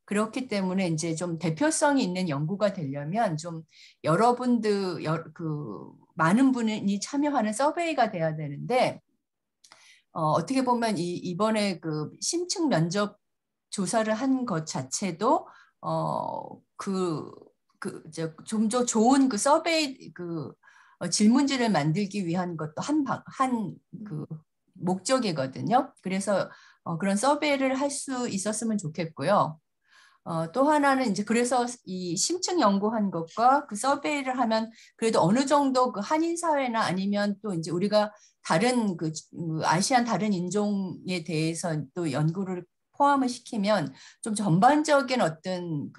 Speaker 5: 그렇기 때문에 이제 좀 대표성이 있는 연구가 되려면 좀 여러분들, 많은 분이 참여하는 서베이가 돼야 되는데, 어떻게 보면 이번에 그 심층 면접 조사를 한 것 자체도 좀 더 좋은 그 서베이 질문지를 만들기 위한 것도 한 목적이거든요. 그래서 그런 서베이를 할 수 있었으면 좋겠고요. 또 하나는 이제 그래서 이 심층 연구한 것과 그 서베이를 하면 그래도 어느 정도 그 한인 사회나 아니면 또 이제 우리가 다른 아시안 다른 인종에 대해서 또 연구를 포함을 시키면 좀 전반적인 어떤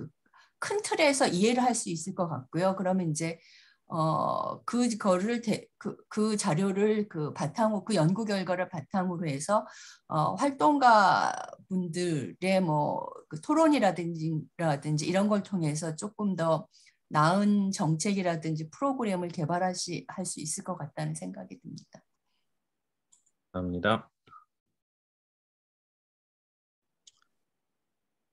Speaker 5: 큰 틀에서 이해를 할 수 있을 것 같고요. 그러면 이제 그 자료를 바탕으로 그 연구 결과를 바탕으로 해서 활동가 분들의 토론이라든지 이런 걸 통해서 조금 더 나은 정책이라든지 프로그램을 개발할 수 있을 것 같다는 생각이 듭니다.
Speaker 6: 감사합니다.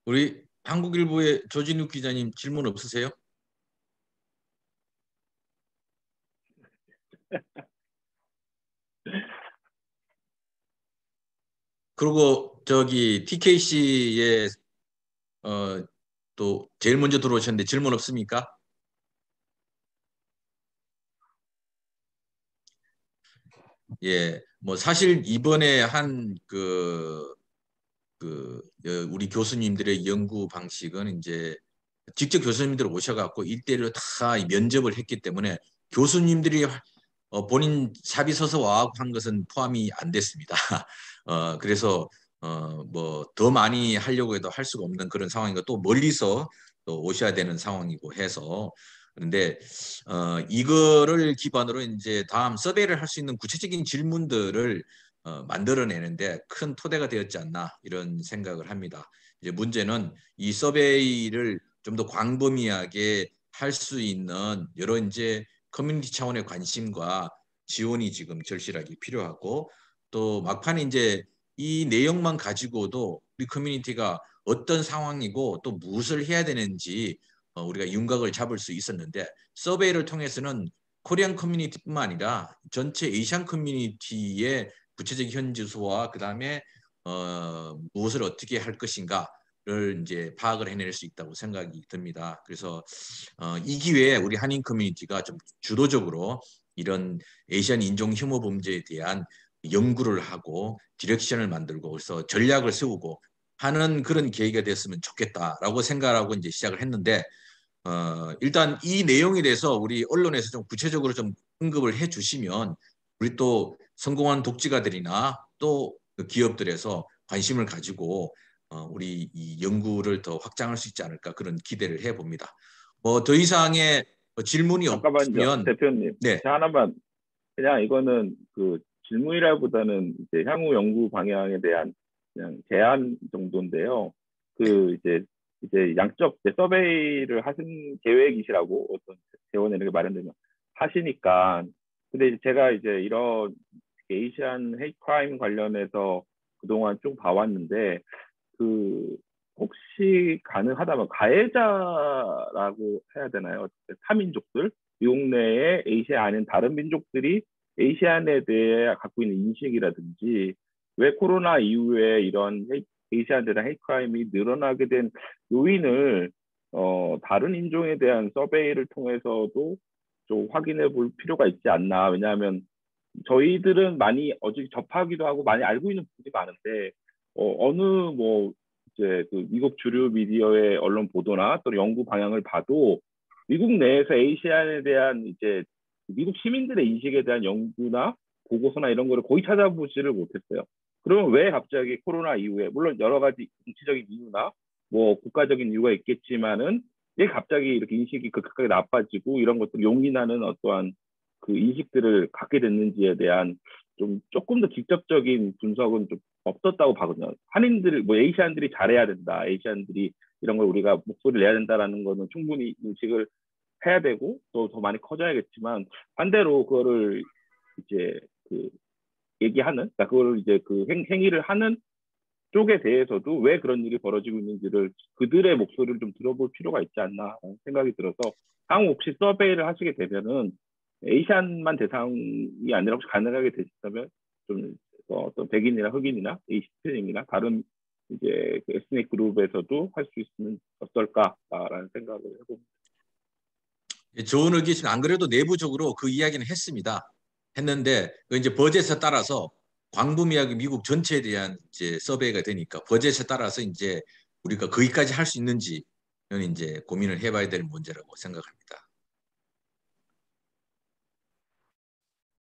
Speaker 1: 우리 한국일보의 조진욱 기자님 질문 없으세요? 그리고 저기 TKC에 또 제일 먼저 들어오셨는데 질문 없습니까? 예, 뭐 사실 이번에 한 우리 교수님들의 연구 방식은 이제 직접 교수님들 오셔갖고 1대1로 다 면접을 했기 때문에 교수님들이 본인 샵이 서서 와갖고 한 것은 포함이 안 됐습니다. 그래서 뭐 더 많이 하려고 해도 할 수가 없는 그런 상황이고 또 멀리서 또 오셔야 되는 상황이고 해서 그런데 이거를 기반으로 이제 다음 서베이를 할 수 있는 구체적인 질문들을 만들어내는데 큰 토대가 되었지 않나 이런 생각을 합니다. 이제 문제는 이 서베이를 좀 더 광범위하게 할 수 있는 여러 이제 커뮤니티 차원의 관심과 지원이 지금 절실하게 필요하고 또 막판에 이제 이 내용만 가지고도 우리 커뮤니티가 어떤 상황이고 또 무엇을 해야 되는지 우리가 윤곽을 잡을 수 있었는데 서베이를 통해서는 코리안 커뮤니티뿐만 아니라 전체 에이시안 커뮤니티의 구체적 현주소와 그다음에 무엇을 어떻게 할 것인가를 이제 파악을 해낼 수 있다고 생각이 듭니다. 그래서 이 기회에 우리 한인 커뮤니티가 좀 주도적으로 이런 아시안 인종 혐오 범죄에 대한 연구를 하고 디렉션을 만들고 그래서 전략을 세우고 하는 그런 계기가 됐으면 좋겠다라고 생각하고 이제 시작을 했는데 일단 이 내용에 대해서 우리 언론에서 좀 구체적으로 좀 언급을 해주시면 우리 또 성공한 독지가들이나 또 기업들에서 관심을 가지고 우리 이 연구를 더 확장할 수 있지 않을까 그런 기대를 해봅니다. 뭐 더 이상의 질문이
Speaker 4: 잠깐만요,
Speaker 1: 없으면
Speaker 4: 대표님.
Speaker 1: 네.
Speaker 4: 하나만 그냥 이거는 그 질문이라기보다는 이제 향후 연구 방향에 대한 그냥 제안 정도인데요. 그 이제 양적 이제 서베이를 하신 계획이시라고 어떤 재원에 이렇게 마련되면 하시니까. 근데 이제 제가 이제 이런 에이시안 헤이트 크라임 관련해서 그동안 쭉 봐왔는데 그 혹시 가능하다면 가해자라고 해야 되나요? 타민족들, 미국 내에 에이시아 아닌 다른 민족들이 에이시안에 대해 갖고 있는 인식이라든지 왜 코로나 이후에 이런 에이시안에 대한 헤이트 크라임이 늘어나게 된 요인을 다른 인종에 대한 서베이를 통해서도 좀 확인해 볼 필요가 있지 않나. 왜냐하면 저희들은 많이 어제 접하기도 하고 많이 알고 있는 부분이 많은데 어느 뭐 이제 그 미국 주류 미디어의 언론 보도나 또 연구 방향을 봐도 미국 내에서 에이시안에 대한 이제 미국 시민들의 인식에 대한 연구나 보고서나 이런 거를 거의 찾아보지를 못했어요. 그러면 왜 갑자기 코로나 이후에 물론 여러 가지 정치적인 이유나 뭐 국가적인 이유가 있겠지만은 왜 갑자기 이렇게 인식이 급격하게 나빠지고 이런 것들 용인하는 어떠한 그 인식들을 갖게 됐는지에 대한 좀 조금 더 직접적인 분석은 좀 없었다고 봐거든요. 한인들, 뭐 에이시안들이 잘해야 된다, 에이시안들이 이런 걸 우리가 목소리를 내야 된다라는 거는 충분히 인식을 해야 되고 또 더 많이 커져야겠지만 반대로 그거를 이제 그 얘기하는, 그러니까 그걸 이제 그 행위를 하는 쪽에 대해서도 왜 그런 일이 벌어지고 있는지를 그들의 목소리를 좀 들어볼 필요가 있지 않나 생각이 들어서 향후 혹시 서베이를 하시게 되면은 에이시안만 대상이 아니라 혹시 가능하게 되시다면 좀 어떤 백인이나 흑인이나 에이시안이나 다른 이제 그 에스닉 그룹에서도 할 수 있으면 어떨까라는 생각을 해봅니다.
Speaker 1: 좋은 의기신. 안 그래도 내부적으로 그 이야기는 했는데 그 이제 버젯에 따라서 광범위하게 미국 전체에 대한 이제 서베이가 되니까 버젯에 따라서 이제 우리가 거기까지 할 수 있는지는 이제 고민을 해봐야 될 문제라고 생각합니다.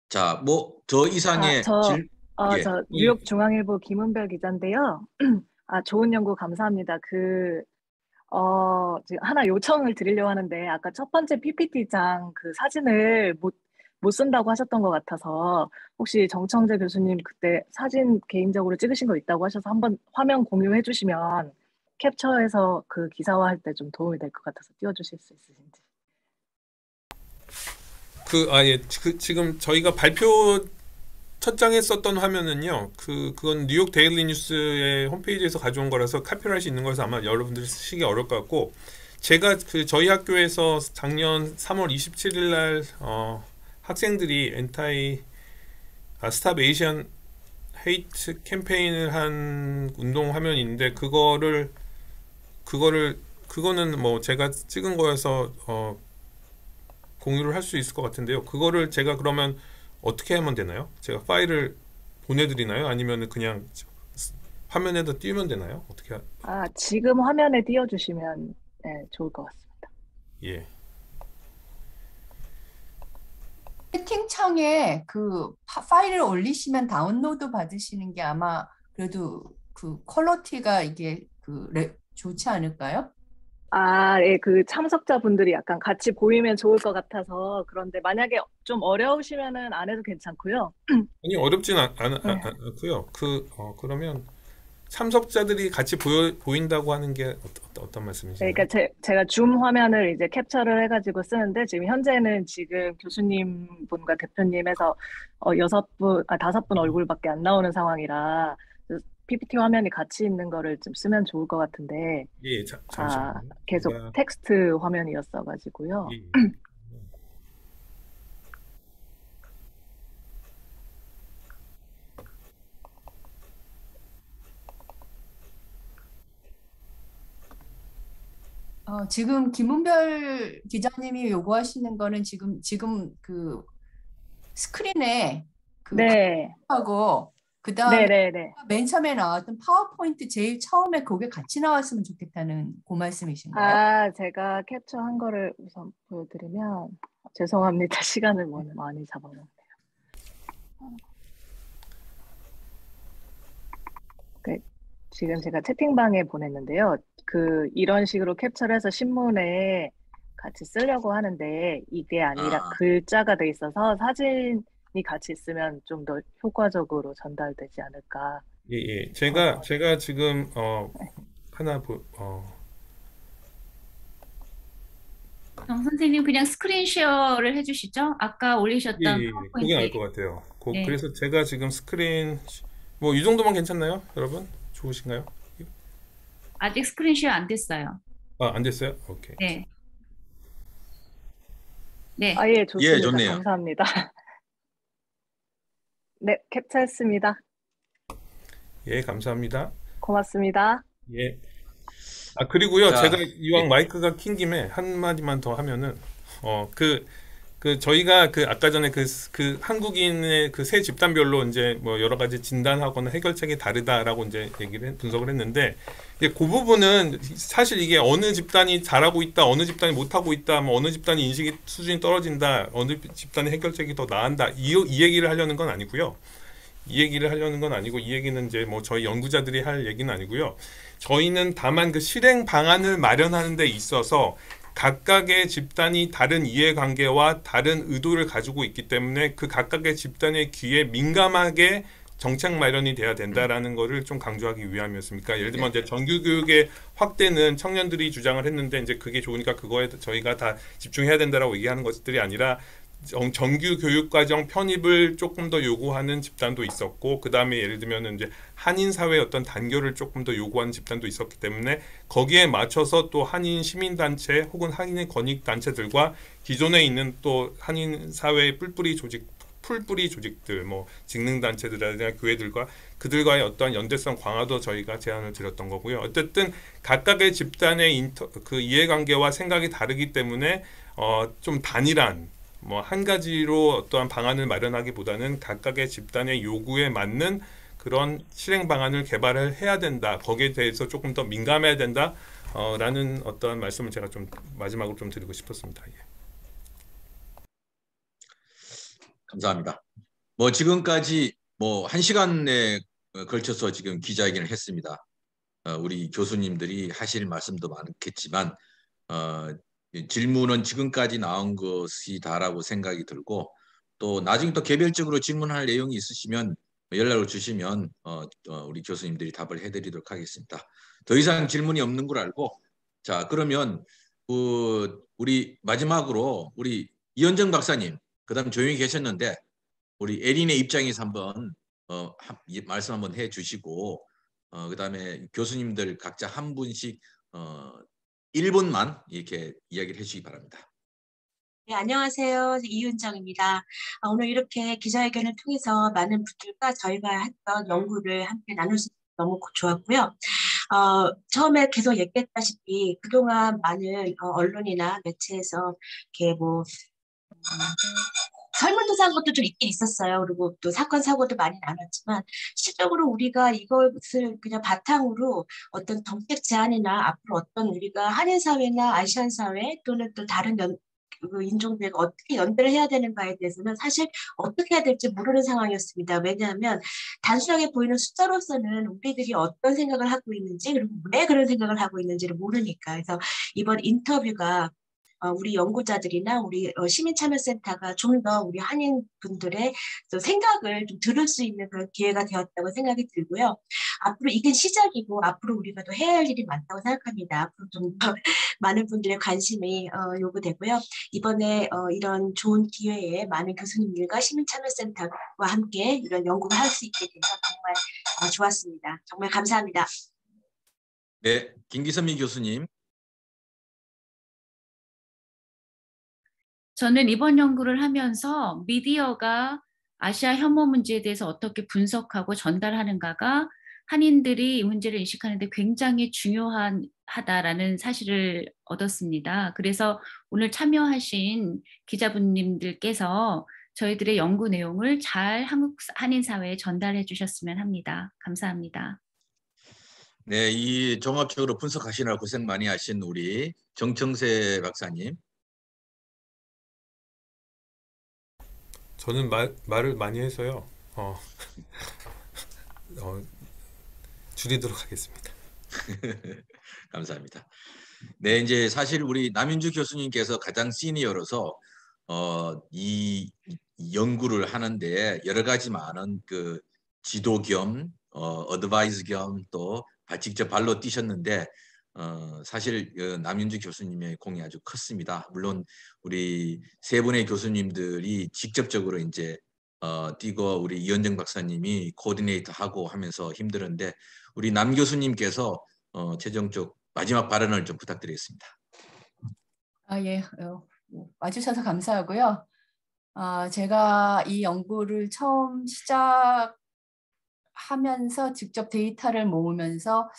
Speaker 1: 자, 뭐 더 이상의
Speaker 7: 저
Speaker 1: 예.
Speaker 7: 뉴욕 중앙일보 김은별 기자인데요. 좋은 연구 감사합니다. 지금 하나 요청을 드리려고 하는데 아까 첫 번째 PPT장 그 사진을 못 쓴다고 하셨던 것 같아서 혹시 정청재 교수님 그때 사진 개인적으로 찍으신 거 있다고 하셔서 한번 화면 공유해 주시면 캡처해서 그 기사화할 때 좀 도움이 될 것 같아서 띄워주실 수 있으신지.
Speaker 3: 지금 저희가 발표 첫 장에 썼던 화면은요. 그건 뉴욕 데일리 뉴스의 홈페이지에서 가져온 거라서 카피를 할 수 있는 거라서 아마 여러분들이 쓰시기 어려울 것 같고, 제가 저희 학교에서 작년 3월 27일 날 학생들이 스탑 에이시안 헤이트 캠페인을 한 운동 화면이 있는데 그거는 뭐 제가 찍은 거여서 공유를 할 수 있을 것 같은데요. 그거를 제가 그러면 어떻게 하면 되나요? 제가 파일을 보내드리나요? 아니면 그냥 화면에다 띄우면 되나요? 어떻게?
Speaker 7: 지금 화면에 띄워주시면 네, 좋을 것 같습니다.
Speaker 3: 예.
Speaker 5: 채팅창에 그 파일을 올리시면 다운로드 받으시는 게 아마 그래도 그 퀄리티가 이게 좋지 않을까요?
Speaker 7: 예, 그 참석자분들이 약간 같이 보이면 좋을 것 같아서. 그런데 만약에 좀 어려우시면은 안 해도 괜찮고요.
Speaker 3: 아니, 어렵진 않고요. 그러면 참석자들이 같이 보인다고 하는 게 어떤 말씀이신가요?
Speaker 7: 네, 그러니까 제가 줌 화면을 이제 캡처를 해가지고 쓰는데 지금 현재는 지금 교수님 분과 대표님 해서 5분 얼굴밖에 안 나오는 상황이라 PPT 화면이 같이 있는 거를 좀 쓰면 좋을 것 같은데.
Speaker 3: 예, 잠시만요.
Speaker 7: 계속 텍스트 화면이었어가지고요.
Speaker 3: 예.
Speaker 5: 지금 김은별 기자님이 요구하시는 거는 지금 그 스크린에
Speaker 7: 네.
Speaker 5: 하고 그다음에
Speaker 7: 네네네.
Speaker 5: 맨 처음에 나왔던 파워포인트 제일 처음에 그게 같이 나왔으면 좋겠다는 그 말씀이신가요?
Speaker 7: 제가 캡처한 거를 우선 보여드리면 죄송합니다. 시간을 많이 잡아먹네요. 지금 제가 채팅방에 보냈는데요. 이런 식으로 캡처를 해서 신문에 같이 쓰려고 하는데 이게 아니라 글자가 돼 있어서 사진을 같이 있으면 좀 더 효과적으로 전달되지 않을까.
Speaker 3: 예, 예. 제가 지금 하나
Speaker 2: 정 선생님 그냥 스크린 쉐어를 해주시죠. 아까 올리셨던
Speaker 3: 예, 그게 나을
Speaker 2: 파워포인트.
Speaker 3: 것 같아요.
Speaker 2: 네.
Speaker 3: 그래서 제가 지금 스크린 뭐 이 정도만 괜찮나요, 여러분? 좋으신가요?
Speaker 2: 아직 스크린 쉐어 안 됐어요.
Speaker 3: 안 됐어요? 오케이.
Speaker 2: 네. 네.
Speaker 7: 예, 좋습니다.
Speaker 1: 좋네요.
Speaker 7: 감사합니다. 네, 캡처했습니다.
Speaker 3: 예, 감사합니다.
Speaker 7: 고맙습니다.
Speaker 3: 예. 그리고요,
Speaker 1: 자,
Speaker 3: 제가 이왕 마이크가 킨 김에 한마디만 더 하면은, 저희가 아까 전에 그 한국인의 그 세 집단별로 이제 뭐 여러 가지 진단하거나 해결책이 다르다라고 이제 분석을 했는데, 이제 그 부분은 사실 이게 어느 집단이 잘하고 있다, 어느 집단이 못하고 있다, 뭐 어느 집단이 인식 수준이 떨어진다, 어느 집단의 해결책이 더 나은다, 이 얘기를 하려는 건 아니고요. 이 얘기는 이제 뭐 저희 연구자들이 할 얘기는 아니고요. 저희는 다만 그 실행 방안을 마련하는 데 있어서 각각의 집단이 다른 이해관계와 다른 의도를 가지고 있기 때문에 그 각각의 집단의 귀에 민감하게 정책 마련이 돼야 된다라는 거를 좀 강조하기 위함이었습니까? 예를 들면 이제 정규 교육의 확대는 청년들이 주장을 했는데 이제 그게 좋으니까 그거에 저희가 다 집중해야 된다라고 얘기하는 것들이 아니라 정규 교육과정 편입을 조금 더 요구하는 집단도 있었고, 그 다음에 예를 들면 이제 한인 사회의 어떤 단결을 조금 더 요구하는 집단도 있었기 때문에 거기에 맞춰서 또 한인 시민단체 혹은 한인의 권익단체들과 기존에 있는 또 한인 사회의 풀뿌리 조직들, 뭐 직능단체들이나 교회들과 그들과의 어떤 연대성 강화도 저희가 제안을 드렸던 거고요. 어쨌든 각각의 집단의 그 이해관계와 생각이 다르기 때문에 좀 단일한 뭐 한 가지로 어떠한 방안을 마련하기보다는 각각의 집단의 요구에 맞는 그런 실행 방안을 개발을 해야 된다. 거기에 대해서 조금 더 민감해야 된다. 라는 어떠한 말씀을 제가 좀 마지막으로 좀 드리고 싶었습니다. 예.
Speaker 1: 감사합니다. 뭐 지금까지 뭐 1시간에 걸쳐서 지금 기자회견을 했습니다. 우리 교수님들이 하실 말씀도 많겠지만 질문은 지금까지 나온 것이 다라고 생각이 들고, 또 나중에 또 개별적으로 질문할 내용이 있으시면 연락을 주시면 우리 교수님들이 답을 해드리도록 하겠습니다. 더 이상 질문이 없는 걸 알고, 자 그러면 우리 마지막으로 우리 이현정 박사님, 그다음 조용히 계셨는데 우리 에린의 입장에서 한번 말씀 한번 해주시고, 그다음에 교수님들 각자 한 분씩 1분만 이렇게 이야기를 해주시기 바랍니다.
Speaker 8: 네, 안녕하세요. 이윤정입니다. 오늘 이렇게 기자회견을 통해서 많은 분들과 저희가 했던 연구를 함께 나눌 수 있어서 너무 좋았고요. 처음에 계속 얘기했다시피 그동안 많은 언론이나 매체에서 이렇게 뭐 설문조사한 것도 좀 있긴 있었어요. 그리고 또 사건 사고도 많이 나눴지만 실적으로 우리가 이것을 그냥 바탕으로 어떤 정책 제안이나 앞으로 어떤 우리가 한인 사회나 아시안 사회 또는 또 다른 인종들과 어떻게 연대를 해야 되는가에 대해서는 사실 어떻게 해야 될지 모르는 상황이었습니다. 왜냐하면 단순하게 보이는 숫자로서는 우리들이 어떤 생각을 하고 있는지, 그리고 왜 그런 생각을 하고 있는지를 모르니까. 그래서 이번 인터뷰가 우리 연구자들이나 우리 시민참여센터가 좀 더 우리 한인 분들의 생각을 좀 들을 수 있는 그런 기회가 되었다고 생각이 들고요. 앞으로 이게 시작이고 앞으로 우리가 또 해야 할 일이 많다고 생각합니다. 앞으로 좀 더 많은 분들의 관심이 요구되고요. 이번에 이런 좋은 기회에 많은 교수님들과 시민참여센터와 함께 이런 연구를 할 수 있게 돼서 정말 좋았습니다. 정말 감사합니다.
Speaker 1: 네, 김기선미 교수님.
Speaker 2: 저는 이번 연구를 하면서 미디어가 아시아 혐오 문제에 대해서 어떻게 분석하고 전달하는가가 한인들이 이 문제를 인식하는데 굉장히 중요하다라는 사실을 얻었습니다. 그래서 오늘 참여하신 기자분님들께서 저희들의 연구 내용을 잘 한국 한인 사회에 전달해 주셨으면 합니다. 감사합니다.
Speaker 1: 네, 이 종합적으로 분석하시느라 고생 많이 하신 우리 정청세 박사님.
Speaker 3: 저는 말을 많이 해서요. 줄이도록 하겠습니다.
Speaker 1: 감사합니다. 네, 이제 사실 우리 남인주 교수님께서 가장 시니어로서 이 연구를 하는데 여러 가지 많은 그 지도 겸 어드바이스 겸 또 직접 발로 뛰셨는데 사실 남윤주 교수님의 공이 아주 컸습니다. 물론 우리 세 분의 교수님들이 직접적으로 이제 뛰고 우리 이현정 박사님이 코디네이터하고 하면서 힘들었는데 우리 남 교수님께서 최종적 마지막 발언을 좀 부탁드리겠습니다.
Speaker 5: 예, 와주셔서 감사하고요. 제가 이 연구를 처음 시작하면서 직접 데이터를 모으면서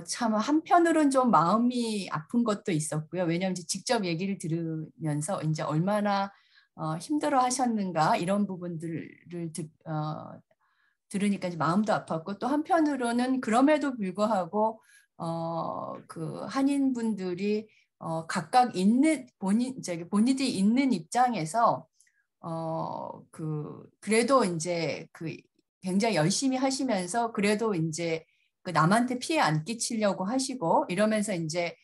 Speaker 5: 참 한편으로는 좀 마음이 아픈 것도 있었고요. 왜냐하면 이제 직접 얘기를 들으면서 이제 얼마나 힘들어 하셨는가 이런 부분들을 들으니까 이제 마음도 아팠고 또 한편으로는 그럼에도 불구하고 그 한인분들이 각각 있는 본인들이 있는 입장에서 그래도 이제 그 굉장히 열심히 하시면서 그래도 이제 그 남한테 피해 안 끼치려고 하시고 이러면서 이제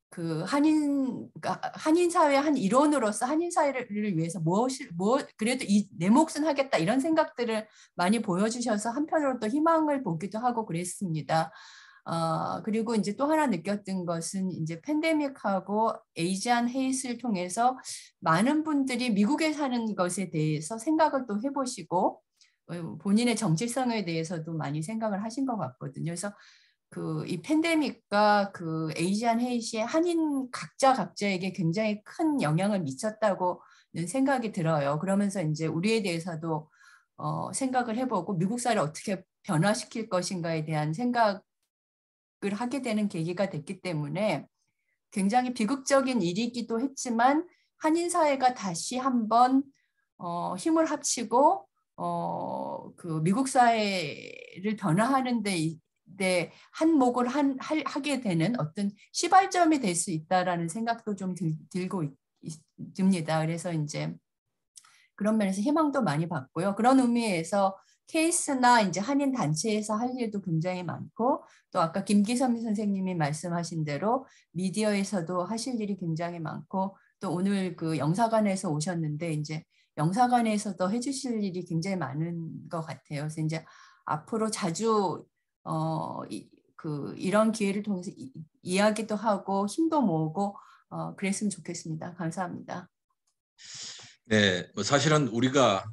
Speaker 5: 그 한인 사회 한 일원으로서 한인 사회를 위해서 그래도 내 몫은 하겠다 이런 생각들을 많이 보여주셔서 한편으로 또 희망을 보기도 하고 그랬습니다. 그리고 이제 또 하나 느꼈던 것은 이제 팬데믹하고 에이지안 헤이스를 통해서 많은 분들이 미국에 사는 것에 대해서 생각을 또 해보시고 본인의 정체성에 대해서도 많이 생각을 하신 것 같거든요. 그래서 이 팬데믹과 그 에이지안 헤이스의 한인 각자에게 굉장히 큰 영향을 미쳤다고는 생각이 들어요. 그러면서 이제 우리에 대해서도 생각을 해보고 미국 사회를 어떻게 변화시킬 것인가에 대한 생각을 하게 되는 계기가 됐기 때문에 굉장히 비극적인 일이기도 했지만 한인 사회가 다시 한번 힘을 합치고 그 미국 사회를 변화하는 데 한몫을 하게 되는 어떤 시발점이 될 수 있다라는 생각도 좀 듭니다. 그래서 이제 그런 면에서 희망도 많이 받고요. 그런 의미에서 케이스나 이제 한인 단체에서 할 일도 굉장히 많고 또 아까 김기섬 선생님이 말씀하신 대로 미디어에서도 하실 일이 굉장히 많고 또 오늘 그 영사관에서 오셨는데 이제 영사관에서도 해주실 일이 굉장히 많은 것 같아요. 그래서 이제 앞으로 자주 이런 기회를 통해서 이야기도 하고 힘도 모으고 그랬으면 좋겠습니다. 감사합니다.
Speaker 1: 네, 사실은 우리가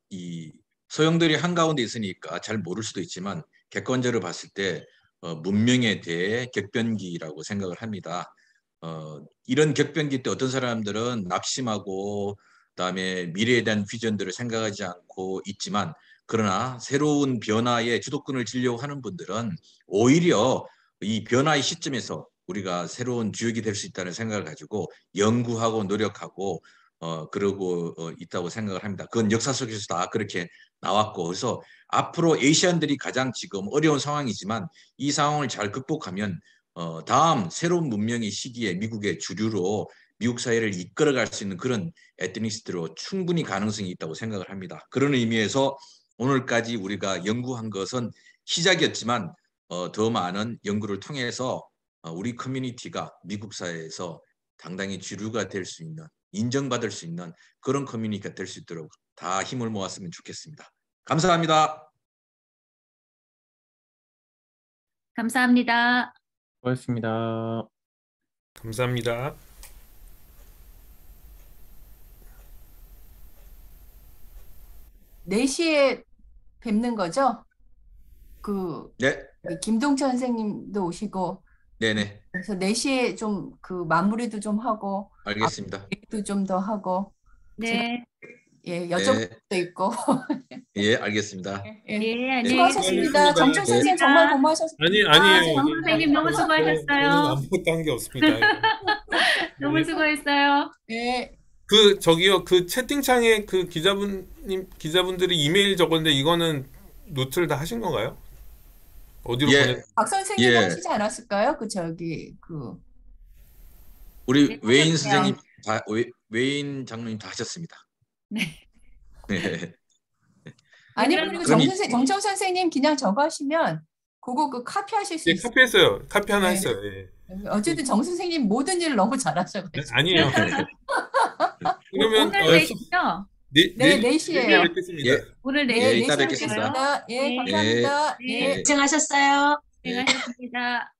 Speaker 1: 이 소형들이 한가운데 있으니까 잘 모를 수도 있지만 객관적으로 봤을 때 문명에 대해 격변기라고 생각을 합니다. 이런 격변기 때 어떤 사람들은 낙심하고 그다음에 미래에 대한 비전들을 생각하지 않고 있지만 그러나 새로운 변화의 주도권을 쥐려고 하는 분들은 오히려 이 변화의 시점에서 우리가 새로운 주역이 될 수 있다는 생각을 가지고 연구하고 노력하고 그러고 있다고 생각을 합니다. 그건 역사 속에서 다 그렇게 나왔고 그래서 앞으로 에이시안들이 가장 지금 어려운 상황이지만 이 상황을 잘 극복하면 다음 새로운 문명의 시기에 미국의 주류로 미국 사회를 이끌어갈 수 있는 그런 에트니스트로 충분히 가능성이 있다고 생각을 합니다. 그런 의미에서 오늘까지 우리가 연구한 것은 시작이었지만 더 많은 연구를 통해서 우리 커뮤니티가 미국 사회에서 당당히 주류가 될 수 있는 인정받을 수 있는 그런 커뮤니티가 될 수 있도록 다 힘을 모았으면 좋겠습니다. 감사합니다.
Speaker 2: 감사합니다.
Speaker 6: 수고하셨습니다.
Speaker 3: 감사합니다.
Speaker 5: 4시에 뵙는 거죠?
Speaker 1: 네.
Speaker 5: 김동철 선생님도 오시고
Speaker 1: 네네.
Speaker 5: 그래서 4시에 좀 그 마무리도 좀 하고
Speaker 1: 알겠습니다.
Speaker 5: 앞도 좀 더 하고
Speaker 2: 네.
Speaker 5: 여쭤볼 것도 있고
Speaker 1: 예, 알겠습니다.
Speaker 2: 예, 안녕히
Speaker 5: 수고하셨습니다. 정철 선생님 정말 고마우셨습니다.
Speaker 3: 아니에요.
Speaker 2: 정철 선생님 너무 수고하셨어요.
Speaker 3: 저는 아무것도 한 게 없습니다.
Speaker 2: 너무 수고했어요.
Speaker 5: 네.
Speaker 3: 저기요, 그 채팅창에 그 기자분들이 이메일 적었는데 이거는 노트를 다 하신 건가요? 어디로 보내?
Speaker 5: 박 선생님 하시지 않았을까요?
Speaker 1: 우리 웨인 선생님 웨인 장로님 다 하셨습니다.
Speaker 2: 네.
Speaker 1: 네.
Speaker 5: 아니면 그리고 정철 선생님 그냥 저거 하시면 그거 카피하실 수 있어요.
Speaker 3: 카피했어요. 카피 하나 했어요. 예.
Speaker 5: 어쨌든 정 선생님 모든 일을 너무 잘하셔가지고.
Speaker 3: 아니에요. 그러면
Speaker 2: 오늘 내시죠?
Speaker 5: 네,
Speaker 3: 내일
Speaker 5: 4시에요.
Speaker 3: 뵙겠습니다.
Speaker 1: 예,
Speaker 2: 오늘
Speaker 5: 네,
Speaker 1: 예,
Speaker 5: 4시에
Speaker 1: 이따 뵙겠습니다.
Speaker 5: 뵙겠습니다. 예,
Speaker 2: 네.
Speaker 5: 감사합니다.
Speaker 2: 네.
Speaker 5: 예.
Speaker 8: 고생하셨어요.
Speaker 2: 고생하셨습니다.